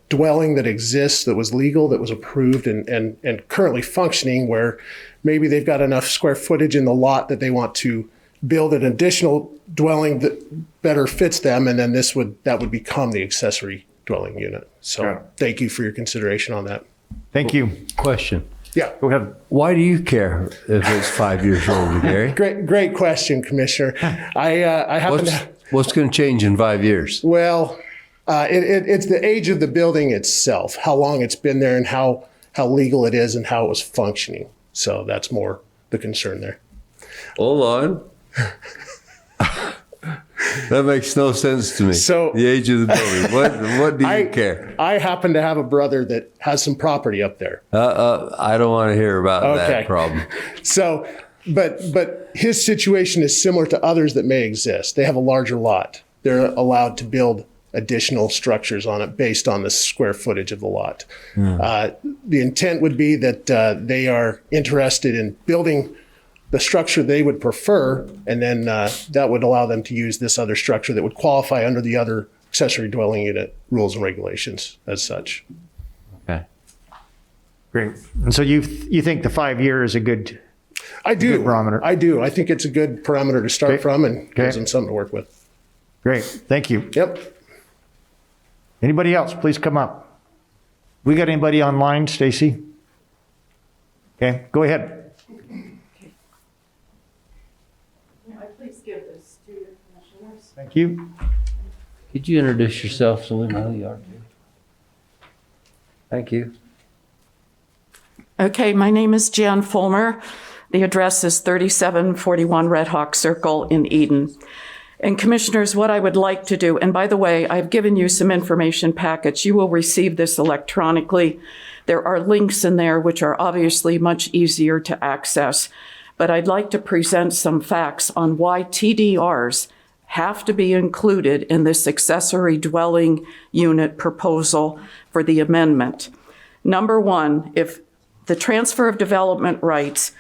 dwelling that exists, that was legal, that was approved and currently functioning, where maybe they've got enough square footage in the lot that they want to build an additional dwelling that better fits them, and then that would become the accessory dwelling unit. So thank you for your consideration on that. Thank you. Question. Yeah. Go ahead. Why do you care if it's 5 years older, Gary? Great question, Commissioner. I happen to. What's going to change in 5 years? Well, it's the age of the building itself, how long it's been there, and how legal it is, and how it was functioning. So that's more the concern there. Hold on. That makes no sense to me. So the age of the building. What do you care? I happen to have a brother that has some property up there. I don't want to hear about that problem. So, but his situation is similar to others that may exist. They have a larger lot. They're allowed to build additional structures on it based on the square footage of the lot. The intent would be that they are interested in building the structure they would prefer, and then that would allow them to use this other structure that would qualify under the other accessory dwelling unit rules and regulations as such. Okay. Great. And so you think the 5 year is a good barometer? I do. I think it's a good parameter to start from and gives them something to work with. Great. Thank you. Yep. Anybody else, please come up. We got anybody online, Stacy? Okay, go ahead. Please give this to your commissioners. Thank you. Could you introduce yourself so we know who you are? Thank you. Okay, my name is Jan Fulmer. The address is 3741 Red Hawk Circle in Eden. And Commissioners, what I would like to do, and by the way, I've given you some information packets. You will receive this electronically. There are links in there which are obviously much easier to access. But I'd like to present some facts on why TDRs have to be included in this accessory dwelling unit proposal for the amendment. Number one, if the transfer of development rights,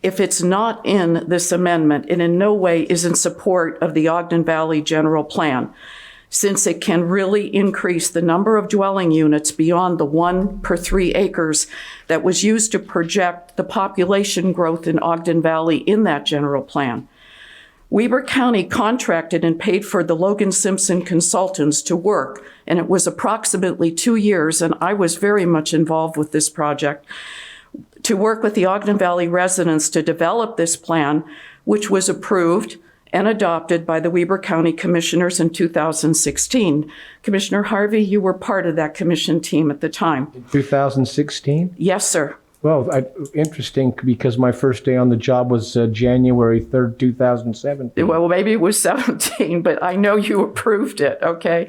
if it's not in this amendment, it in no way is in support of the Ogden Valley General Plan, since it can really increase the number of dwelling units beyond the 1 per 3 acres that was used to project the population growth in Ogden Valley in that general plan. Weber County contracted and paid for the Logan Simpson consultants to work, and it was approximately 2 years, and I was very much involved with this project, to work with the Ogden Valley residents to develop this plan, which was approved and adopted by the Weber County Commissioners in 2016. Commissioner Harvey, you were part of that commission team at the time. 2016? Yes, sir. Well, interesting, because my first day on the job was January 3rd, 2017. Well, maybe it was 17, but I know you approved it, okay?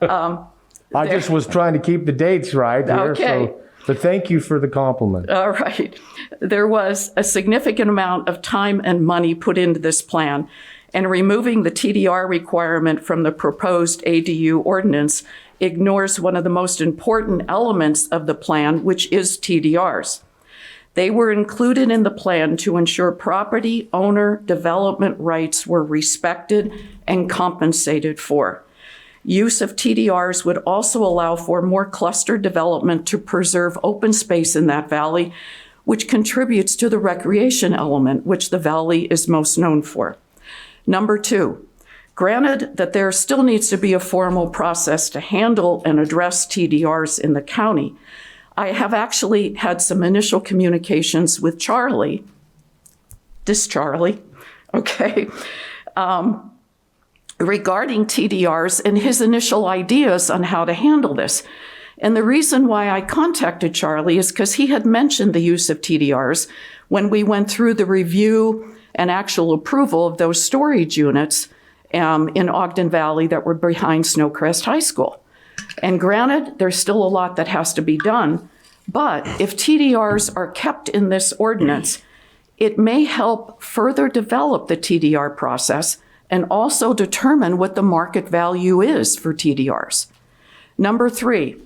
I just was trying to keep the dates right here. Okay. But thank you for the compliment. All right. There was a significant amount of time and money put into this plan, and removing the TDR requirement from the proposed ADU ordinance ignores one of the most important elements of the plan, which is TDRs. They were included in the plan to ensure property owner development rights were respected and compensated for. Use of TDRs would also allow for more cluster development to preserve open space in that valley, which contributes to the recreation element, which the valley is most known for. Number two, granted that there still needs to be a formal process to handle and address TDRs in the county, I have actually had some initial communications with Charlie, okay, regarding TDRs and his initial ideas on how to handle this. And the reason why I contacted Charlie is because he had mentioned the use of TDRs when we went through the review and actual approval of those storage units in Ogden Valley that were behind Snowcrest High School. And granted, there's still a lot that has to be done, but if TDRs are kept in this ordinance, it may help further develop the TDR process and also determine what the market value is for TDRs. Number three,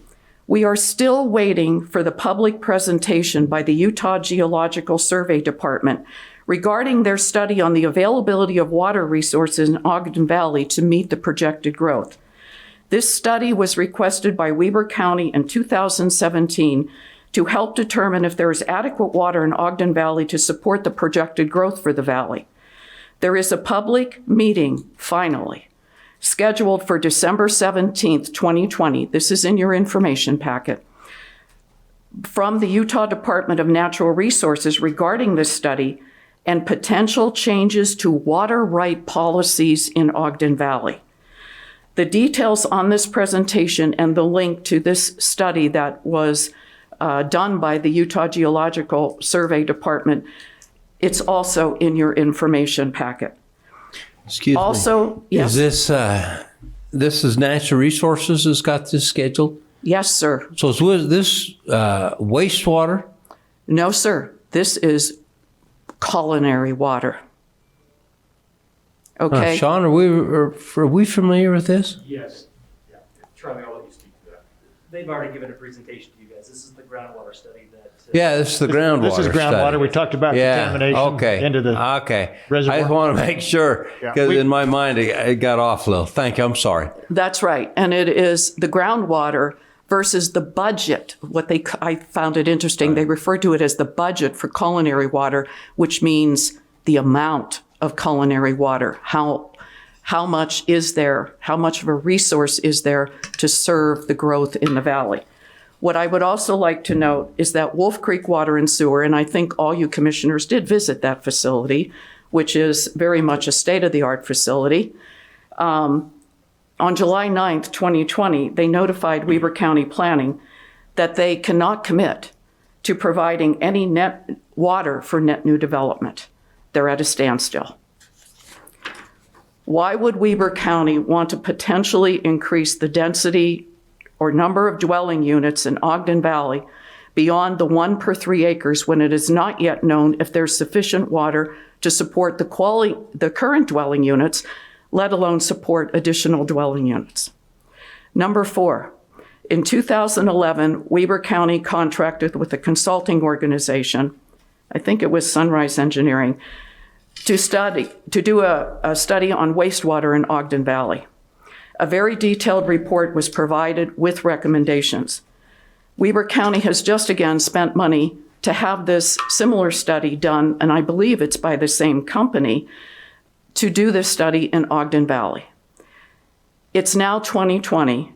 we are still waiting for the public presentation by the Utah Geological Survey Department regarding their study on the availability of water resources in Ogden Valley to meet the projected growth. This study was requested by Weber County in 2017 to help determine if there is adequate water in Ogden Valley to support the projected growth for the valley. There is a public meeting, finally, scheduled for December 17th, 2020. This is in your information packet. From the Utah Department of Natural Resources regarding this study and potential changes to water right policies in Ogden Valley. The details on this presentation and the link to this study that was done by the Utah Geological Survey Department, it's also in your information packet. Excuse me. Also, yes. Is this is Natural Resources has got this scheduled? Yes, sir. So is this wastewater? No, sir. This is culinary water. Okay. Sean, are we familiar with this? Yes. Yeah. Charlie, I'll let you speak to that. They've already given a presentation to you guys. This is the groundwater study that. Yeah, this is the groundwater. This is groundwater. Study. We talked about contamination into the reservoir. I just want to make sure, because in my mind it got off a little. Thank you. I'm sorry. That's right. And it is the groundwater versus the budget. I found it interesting. They refer to it as the budget for culinary water, which means the amount of culinary water. How much is there? How much of a resource is there to serve the growth in the valley? What I would also like to note is that Wolf Creek Water and Sewer, and I think all you commissioners did visit that facility, which is very much a state-of-the-art facility. On July 9th, 2020, they notified Weber County Planning that they cannot commit to providing any net water for net new development. They're at a standstill. Why would Weber County want to potentially increase the density or number of dwelling units in Ogden Valley beyond the 1 per 3 acres when it is not yet known if there's sufficient water to support the current dwelling units, let alone support additional dwelling units? Number 4, in 2011, Weber County contracted with a consulting organization, I think it was Sunrise Engineering, to do a study on wastewater in Ogden Valley. A very detailed report was provided with recommendations. Weber County has just again spent money to have this similar study done, and I believe it's by the same company, to do this study in Ogden Valley. It's now 2020,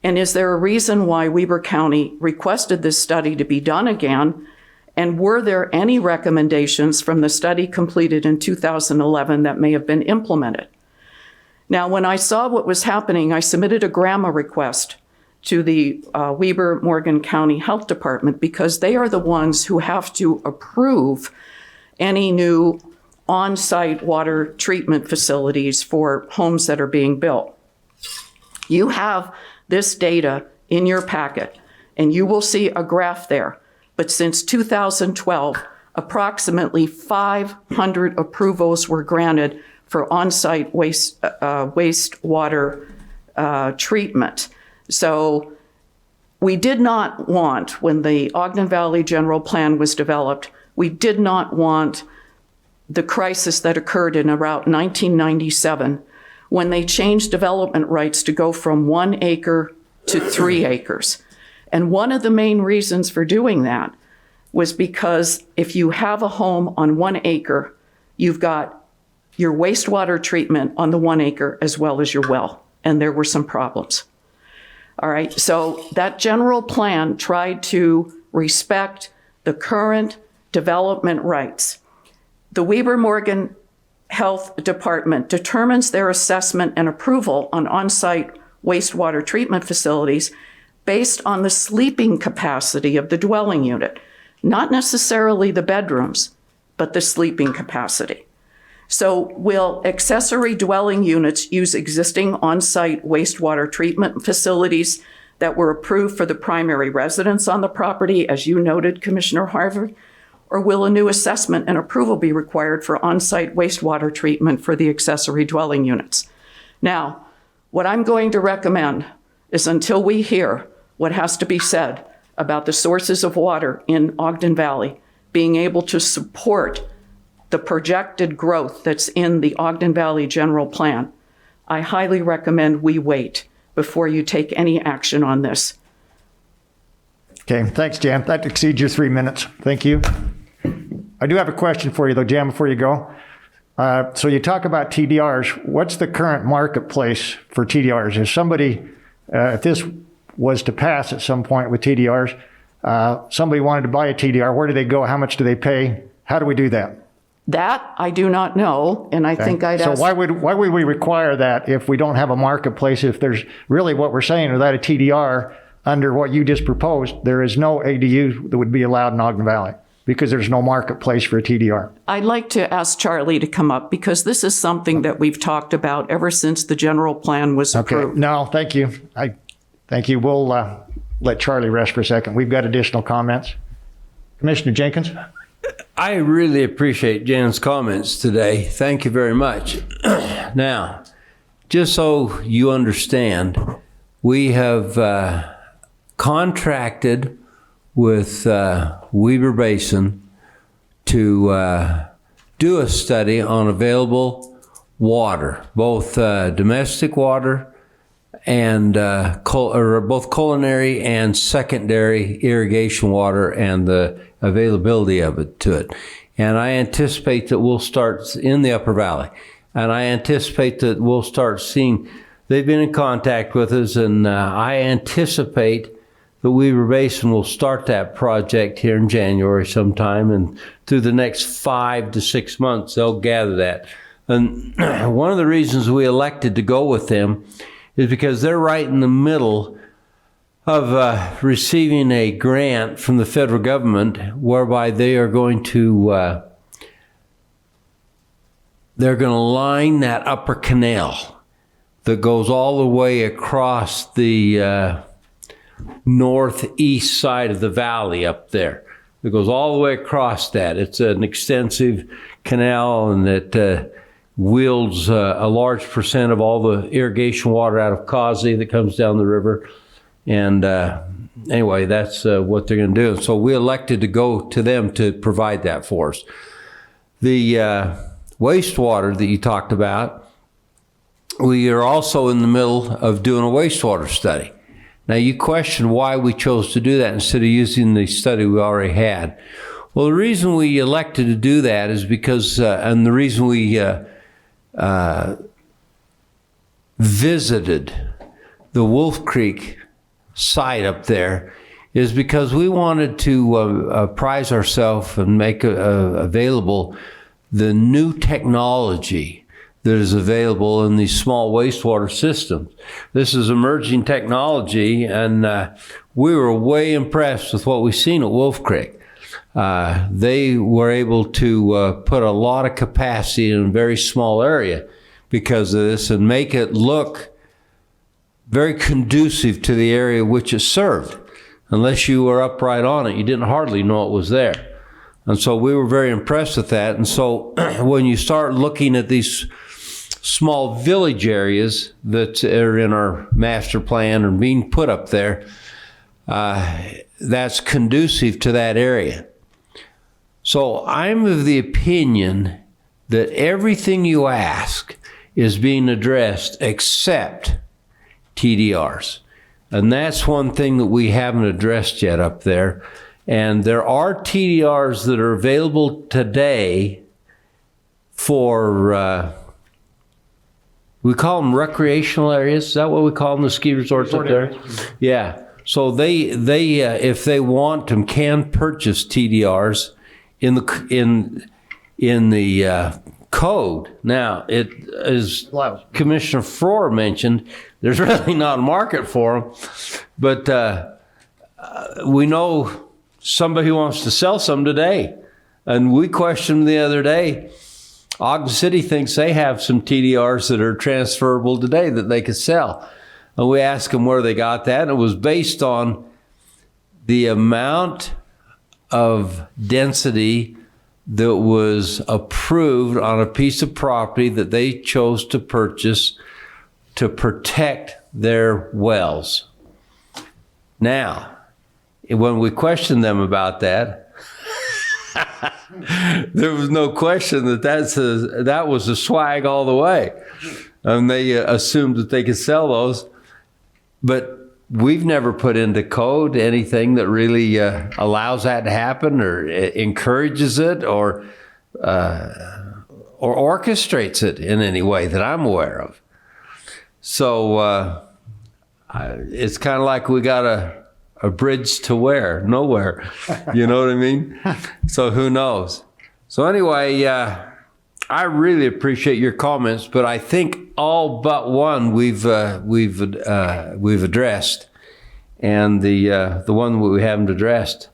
and is there a reason why Weber County requested this study to be done again And were there any recommendations from the study completed in 2011 that may have been implemented? Now, when I saw what was happening, I submitted a GRAMA request to the Weber Morgan County Health Department because they are the ones who have to approve any new on-site water treatment facilities for homes that are being built. You have this data in your packet, and you will see a graph there. But since 2012, approximately 500 approvals were granted for on-site wastewater treatment. So we did not want, when the Ogden Valley General Plan was developed, we did not want the crisis that occurred in about 1997 when they changed development rights to go from 1 acre to 3 acres. And one of the main reasons for doing that was because if you have a home on 1 acre, you've got your wastewater treatment on the 1 acre as well as your well. And there were some problems. All right, so that general plan tried to respect the current development rights. The Weber Morgan Health Department determines their assessment and approval on on-site wastewater treatment facilities based on the sleeping capacity of the dwelling unit, not necessarily the bedrooms, but the sleeping capacity. So will accessory dwelling units use existing on-site wastewater treatment facilities that were approved for the primary residence on the property, as you noted, Commissioner Harvard? Or will a new assessment and approval be required for on-site wastewater treatment for the accessory dwelling units? Now, what I'm going to recommend is until we hear what has to be said about the sources of water in Ogden Valley, being able to support the projected growth that's in the Ogden Valley General Plan, I highly recommend we wait before you take any action on this. Okay, thanks, Jan. That exceeds your 3 minutes. Thank you. I do have a question for you, though, Jan, before you go. So you talk about TDRs. What's the current marketplace for TDRs? If somebody, if this was to pass at some point with TDRs, somebody wanted to buy a TDR, where do they go? How much do they pay? How do we do that? That I do not know, and I think I'd ask... So why would we require that if we don't have a marketplace? If there's really what we're saying, without a TDR, under what you just proposed, there is no ADU that would be allowed in Ogden Valley because there's no marketplace for a TDR. I'd like to ask Charlie to come up because this is something that we've talked about ever since the general plan was approved. Okay, no, thank you. Thank you. We'll let Charlie rest for a second. We've got additional comments. Commissioner Jenkins? I really appreciate Jan's comments today. Thank you very much. Now, just so you understand, we have contracted with Weber Basin to do a study on available water, both domestic water and both culinary and secondary irrigation water and the availability of it to it. And I anticipate that we'll start in the Upper Valley. And I anticipate that we'll start seeing, they've been in contact with us, and I anticipate that Weber Basin will start that project here in January sometime, and through the next 5 to 6 months, they'll gather that. And one of the reasons we elected to go with them is because they're right in the middle of receiving a grant from the federal government whereby they are going to line that upper canal that goes all the way across the northeast side of the valley up there. It goes all the way across that. It's an extensive canal, and it wields a large percent of all the irrigation water out of Causey that comes down the river. And anyway, that's what they're going to do. So we elected to go to them to provide that for us. The wastewater that you talked about, we are also in the middle of doing a wastewater study. Now, you question why we chose to do that instead of using the study we already had. Well, the reason we elected to do that is because, and the reason we visited the Wolf Creek site up there is because we wanted to prize ourselves and make available the new technology that is available in these small wastewater systems. This is emerging technology, and we were way impressed with what we've seen at Wolf Creek. They were able to put a lot of capacity in a very small area because of this and make it look very conducive to the area which it served. Unless you were up right on it, you didn't hardly know it was there. And so we were very impressed with that. And so when you start looking at these small village areas that are in our master plan or being put up there, that's conducive to that area. So I'm of the opinion that everything you ask is being addressed except TDRs. And that's one thing that we haven't addressed yet up there. And there are TDRs that are available today for, we call them recreational areas. Is that what we call them, the ski resorts up there? Yeah. So they if they want them, can purchase TDRs in the code. Now, it is Commissioner Frohr mentioned, there's really not a market for them, but we know somebody who wants to sell some today, and we questioned the other day. Ogden City thinks they have some TDRs that are transferable today that they could sell, and we asked them where they got that, and it was based on the amount of density that was approved on a piece of property that they chose to purchase to protect their wells. Now, when we questioned them about that, there was no question that that was a swag all the way. And they assumed that they could sell those. But we've never put into code anything that really allows that to happen or encourages it or orchestrates it in any way that I'm aware of. So it's kind of like we got a bridge to where? Nowhere. You know what I mean? So who knows? So anyway, I really appreciate your comments, but I think all but one we've addressed, and the one we haven't addressed,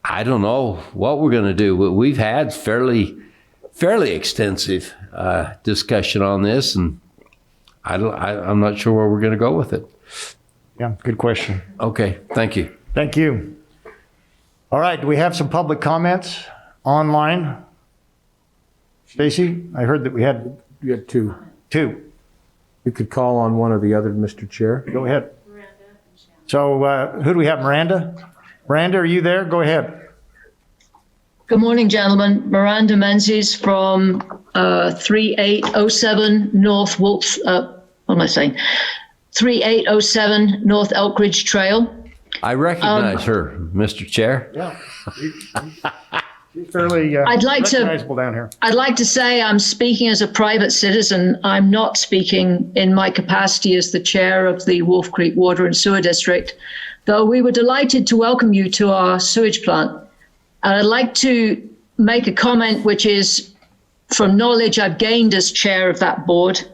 I don't know what we're going to do. We've had fairly extensive discussion on this, and I'm not sure where we're going to go with it. Yeah, good question. Okay, thank you. Thank you. All right, do we have some public comments online? Stacy, I heard that we had two. Two. You could call on one or the other, Mr. Chair. Go ahead. So who do we have? Miranda? Miranda, are you there? Go ahead. Good morning, gentlemen. Miranda Menzies from 3807 North Wolf, what am I saying? 3807 North Elk Ridge Trail. I recognize her, Mr. Chair. Yeah. She's fairly recognizable down here. I'd like to say I'm speaking as a private citizen. I'm not speaking in my capacity as the chair of the Wolf Creek Water and Sewer District, though we were delighted to welcome you to our sewage plant. And I'd like to make a comment which is from knowledge I've gained as chair of that board.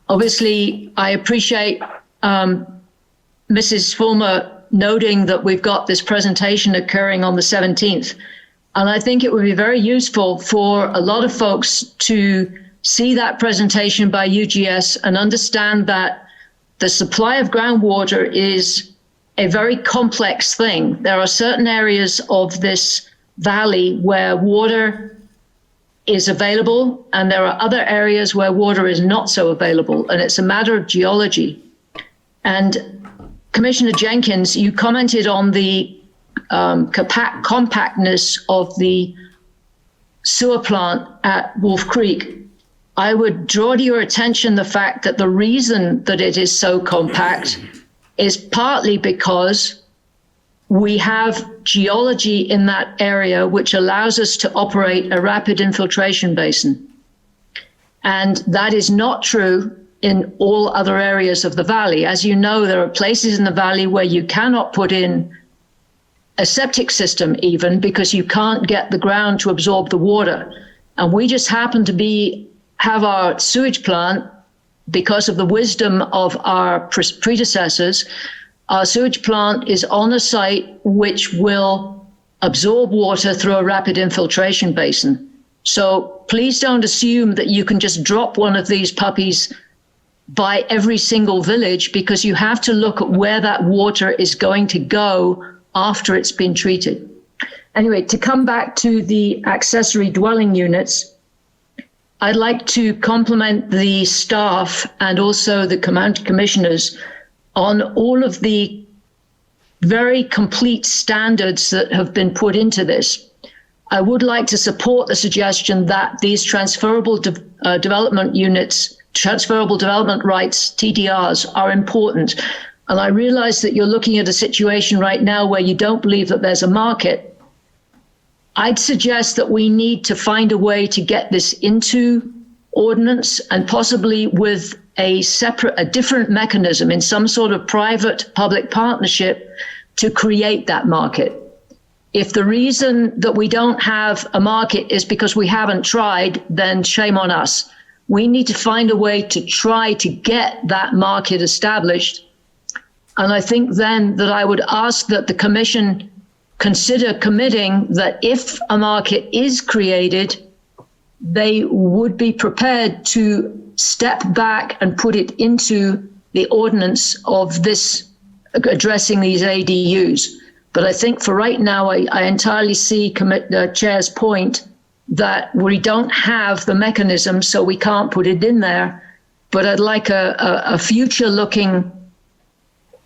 Obviously, I appreciate Mrs. Fulmer noting that we've got this presentation occurring on the 17th. And I think it would be very useful for a lot of folks to see that presentation by UGS and understand that the supply of groundwater is a very complex thing. There are certain areas of this valley where water is available, and there are other areas where water is not so available, and it's a matter of geology. And Commissioner Jenkins, you commented on the compactness of the sewer plant at Wolf Creek. I would draw to your attention the fact that the reason that it is so compact is partly because we have geology in that area which allows us to operate a rapid infiltration basin. And that is not true in all other areas of the valley. As you know, there are places in the valley where you cannot put in a septic system even, because you can't get the ground to absorb the water. And we just happen to have our sewage plant, because of the wisdom of our predecessors, our sewage plant is on a site which will absorb water through a rapid infiltration basin. So please don't assume that you can just drop one of these puppies by every single village, because you have to look at where that water is going to go after it's been treated. Anyway, to come back to the accessory dwelling units, I'd like to compliment the staff and also the county commissioners on all of the very complete standards that have been put into this. I would like to support the suggestion that these transferable development units, transferable development rights, TDRs, are important. And I realize that you're looking at a situation right now where you don't believe that there's a market. I'd suggest that we need to find a way to get this into ordinance, and possibly with a different mechanism in some sort of private-public partnership to create that market. If the reason that we don't have a market is because we haven't tried, then shame on us. We need to find a way to try to get that market established. And I think then that I would ask that the commission consider committing that if a market is created, they would be prepared to step back and put it into the ordinance of this, addressing these ADUs. But I think for right now, I entirely see the Chair's point that we don't have the mechanism, so we can't put it in there. But I'd like a future-looking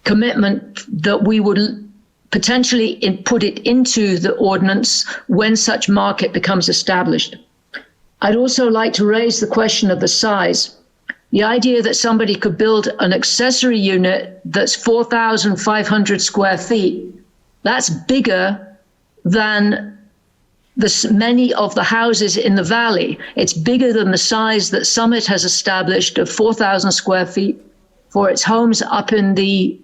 commitment that we would potentially put it into the ordinance when such market becomes established. I'd also like to raise the question of the size. The idea that somebody could build an accessory unit that's 4,500 square feet, that's bigger than many of the houses in the valley. It's bigger than the size that Summit has established of 4,000 square feet for its homes up in the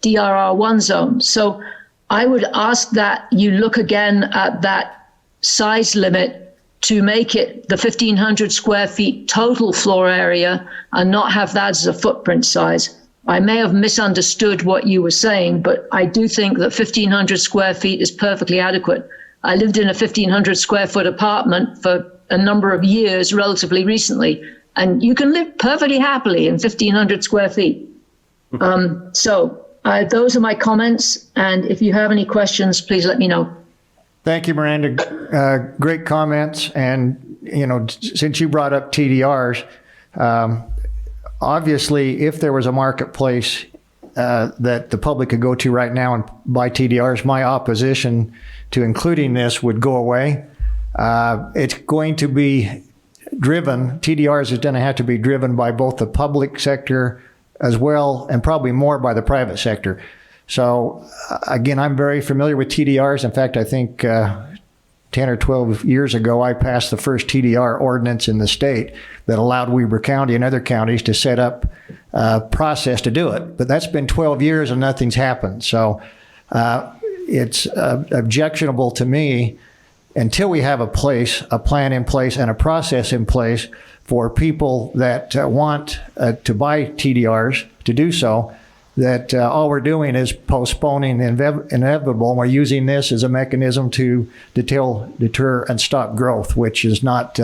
DRR1 zone. So I would ask that you look again at that size limit to make it the 1,500 square feet total floor area and not have that as a footprint size. I may have misunderstood what you were saying, but I do think that 1,500 square feet is perfectly adequate. I lived in a 1,500 square foot apartment for a number of years relatively recently, and you can live perfectly happily in 1,500 square feet. Those are my comments, and if you have any questions, please let me know. Thank you, Miranda. Great comments. And, since you brought up TDRs, obviously, if there was a marketplace that the public could go to right now and buy TDRs, my opposition to including this would go away. It's going to be driven, TDRs is going to have to be driven by both the public sector as well, and probably more by the private sector. So again, I'm very familiar with TDRs. In fact, I think 10 or 12 years ago, I passed the first TDR ordinance in the state that allowed Weber County and other counties to set up a process to do it. But that's been 12 years and nothing's happened. So it's objectionable to me until we have a plan in place and a process in place for people that want to buy TDRs to do so, that all we're doing is postponing the inevitable, and we're using this as a mechanism to deter and stop growth, which is not.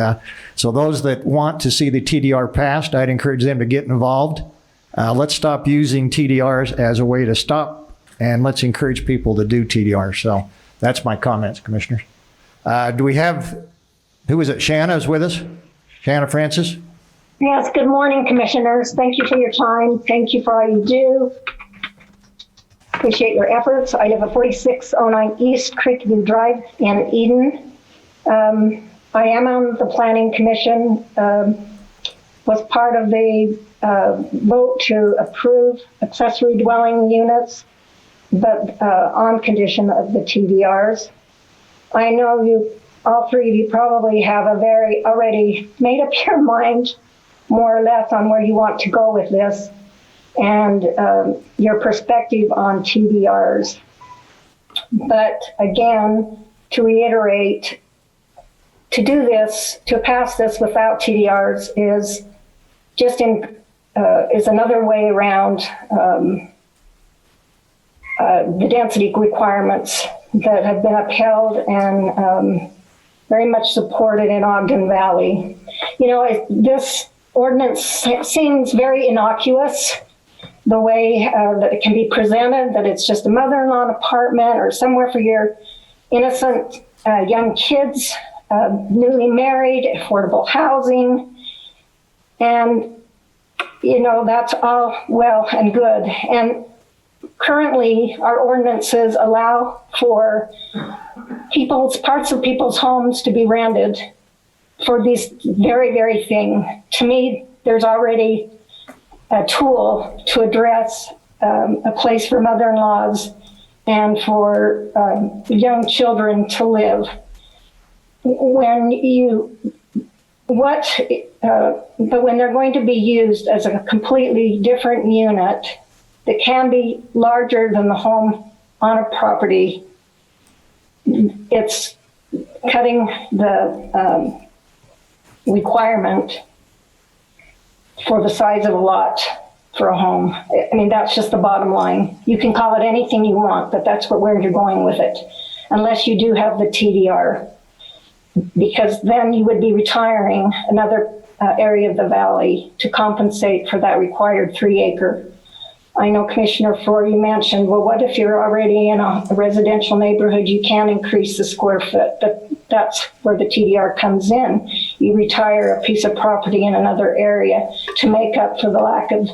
So those that want to see the TDR passed, I'd encourage them to get involved. Let's stop using TDRs as a way to stop, and let's encourage people to do TDRs. So that's my comments, Commissioners. Do we have, who is it? Shanna is with us? Shanna Francis? Yes, good morning, Commissioners. Thank you for your time. Thank you for all you do. Appreciate your efforts. I live at 4609 East Creekview Drive in Eden. I am on the Planning Commission, was part of the vote to approve accessory dwelling units, but on condition of the TDRs. I know you, all three of you probably have already made up your mind more or less on where you want to go with this and your perspective on TDRs. But again, to reiterate, to do this, to pass this without TDRs is just is another way around the density requirements that have been upheld and very much supported in Ogden Valley. You know, this ordinance seems very innocuous, the way that it can be presented, that it's just a mother-in-law apartment or somewhere for your innocent young kids, newly married, affordable housing. And, you know, that's all well and good. And currently, our ordinances allow for parts of people's homes to be rented for this very, very thing. To me, there's already a tool to address a place for mother-in-laws and for young children to live. When they're going to be used as a completely different unit that can be larger than the home on a property, it's cutting the requirement for the size of a lot for a home. I mean, that's just the bottom line. You can call it anything you want, but that's where you're going with it, unless you do have the TDR, because then you would be retiring another area of the valley to compensate for that required 3-acre. I know Commissioner Ford, you mentioned, well, what if you're already in a residential neighborhood? You can increase the square foot, but that's where the TDR comes in. You retire a piece of property in another area to make up for the lack of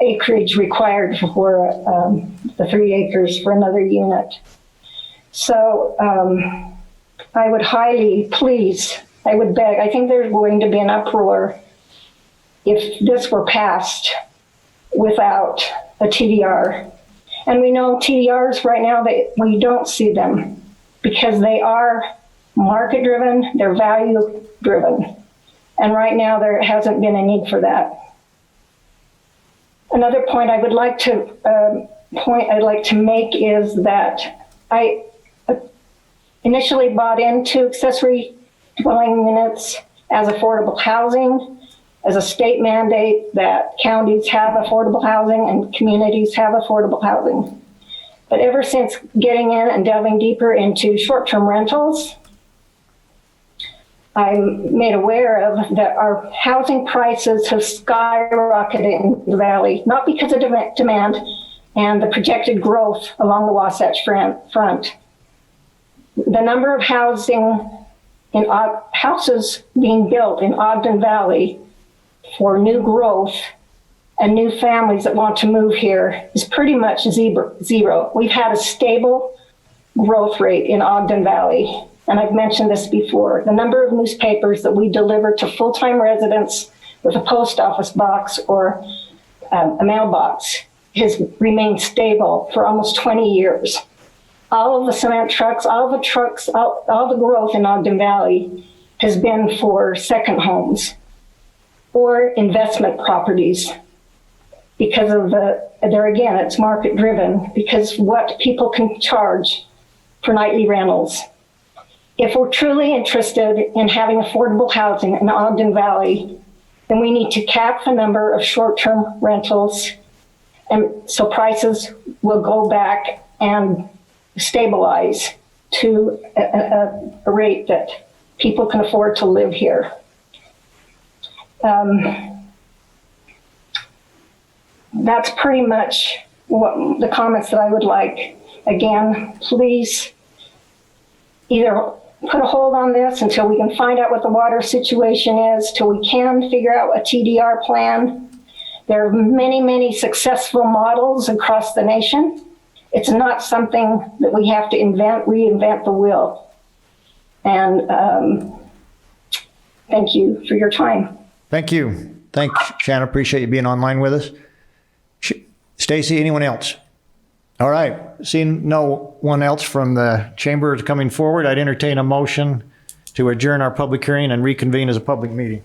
acreage required for the 3 acres for another unit. So I would I would beg, I think there's going to be an uproar if this were passed without a TDR. And we know TDRs right now, we don't see them because they are market driven, they're value driven. And right now there hasn't been a need for that. Another point I would like to make is that I initially bought into accessory dwelling units as affordable housing, as a state mandate that counties have affordable housing and communities have affordable housing. But ever since getting in and delving deeper into short-term rentals, I'm made aware of that our housing prices have skyrocketed in the valley, not because of demand and the projected growth along the Wasatch Front. The number of houses being built in Ogden Valley for new growth and new families that want to move here is pretty much zero. We've had a stable growth rate in Ogden Valley. And I've mentioned this before. The number of newspapers that we deliver to full-time residents with a post office box or a mailbox has remained stable for almost 20 years. All of the cement trucks, all the growth in Ogden Valley has been for second homes or investment properties because of it's market driven, because what people can charge for nightly rentals. If we're truly interested in having affordable housing in Ogden Valley, then we need to cap the number of short-term rentals, and so prices will go back and stabilize to a rate that people can afford to live here. That's pretty much what the comments that I would like. Again, please either put a hold on this until we can find out what the water situation is, till we can figure out a TDR plan. There are many, many successful models across the nation. It's not something that we have to reinvent the wheel. And thank you for your time. Thank you. Thanks, Shannon. Appreciate you being online with us. Stacy, anyone else? All right. Seeing no one else from the chamber is coming forward, I'd entertain a motion to adjourn our public hearing and reconvene as a public meeting.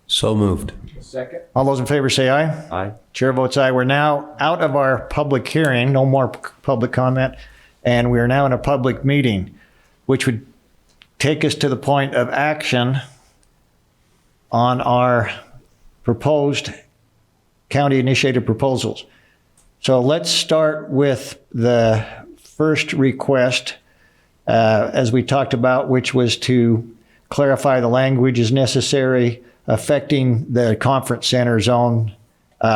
So moved. Second. All those in favor say aye. Aye. Chair votes aye. We're now out of our public hearing. No more public comment. and we are now in a public meeting, which would take us to the point of action on our proposed county-initiated proposals. So let's start with the first request, as we talked about, which was to clarify the language is necessary affecting the conference center zone,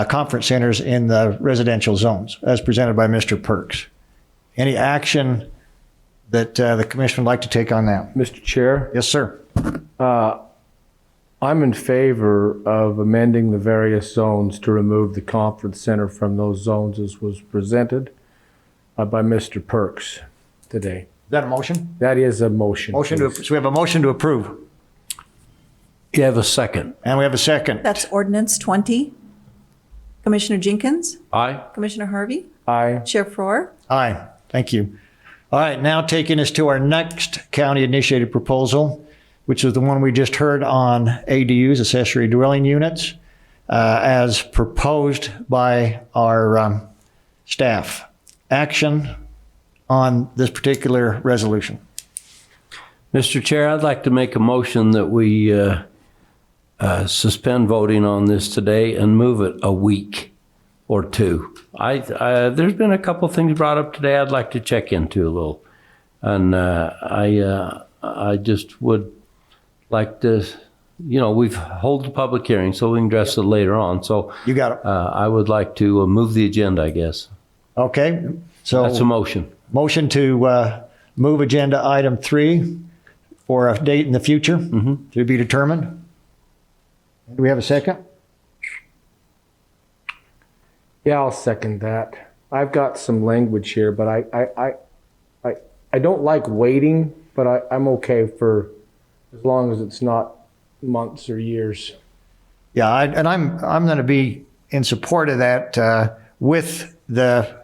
conference centers in the residential zones, as presented by Mr. Perks. Any action that the commission would like to take on that? Mr. Chair? Yes, sir. I'm in favor of amending the various zones to remove the conference center from those zones as was presented by Mr. Perks today. Is that a motion? That is a motion. So we have a motion to approve. You have a second. And we have a second. That's ordinance 20. Commissioner Jenkins? Aye. Commissioner Harvey? Aye. Chair Farrar? Aye. Thank you. All right, now taking us to our next county-initiated proposal, which is the one we just heard on ADUs, accessory dwelling units, as proposed by our staff. Action on this particular resolution. Mr. Chair, I'd like to make a motion that we suspend voting on this today and move it a week or two. There's been a couple things brought up today I'd like to check into a little. And I just would like to, we've held the public hearing, so we can address it later on. So you got it. I would like to move the agenda, I guess. Okay. So that's a motion. Motion to move agenda item 3 for a date in the future to be determined. Do we have a second? Yeah, I'll second that. I've got some language here, but I don't like waiting, but I'm okay for as long as it's not months or years. Yeah, I'm going to be in support of that with the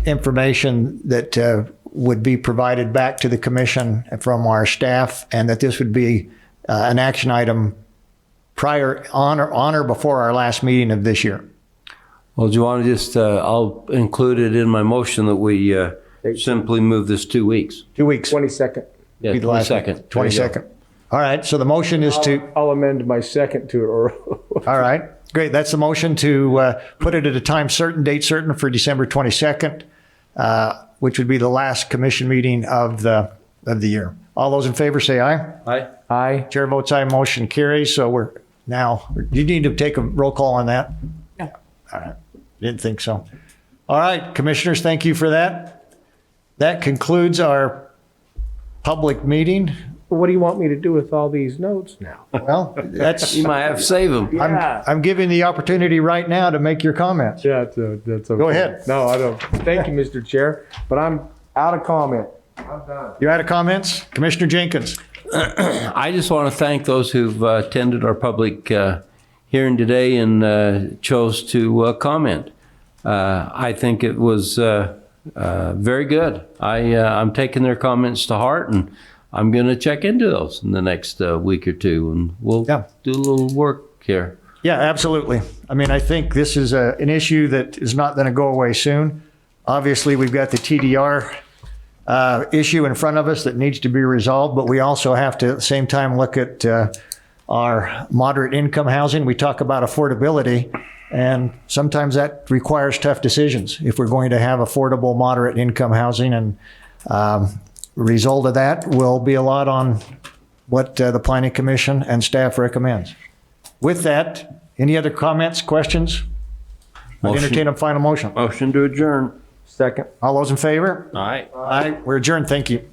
information that would be provided back to the commission from our staff, and that this would be an action item prior on or before our last meeting of this year. Well, do you want to just, I'll include it in my motion that we simply move this 2 weeks. 2 weeks. 22nd. Yeah, 22nd. 22nd. All right, so the motion is I'll amend my second to it. All right, great. That's the motion to put it at a time certain, date certain for December 22nd, which would be the last commission meeting of the year. All those in favor say aye. Aye. Aye. Chair votes aye, motion carries. So we're now, do you need to take a roll call on that? No. All right, didn't think so. All right, commissioners, thank you for that. That concludes our public meeting. What do you want me to do with all these notes now? Well, that's You might have to save them. Yeah. I'm giving the opportunity right now to make your comments. Yeah, that's okay. Go ahead. No, I don't. Thank you, Mr. Chair, but I'm out of comment. I'm done. You out of comments? Commissioner Jenkins. I just want to thank those who've attended our public hearing today and chose to comment. I think it was very good. I'm taking their comments to heart, and I'm going to check into those in the next week or two, and we'll do a little work here. Yeah, absolutely. I mean, I think this is an issue that is not going to go away soon. Obviously, we've got the TDR issue in front of us that needs to be resolved, but we also have to at the same time look at our moderate income housing. We talk about affordability, and sometimes that requires tough decisions if we're going to have affordable moderate income housing, and result of that will be a lot on what the Planning Commission and staff recommends. With that, any other comments, questions? I'll entertain a final motion. Motion to adjourn. Second. All those in favor? Aye. Aye. We're adjourned. Thank you.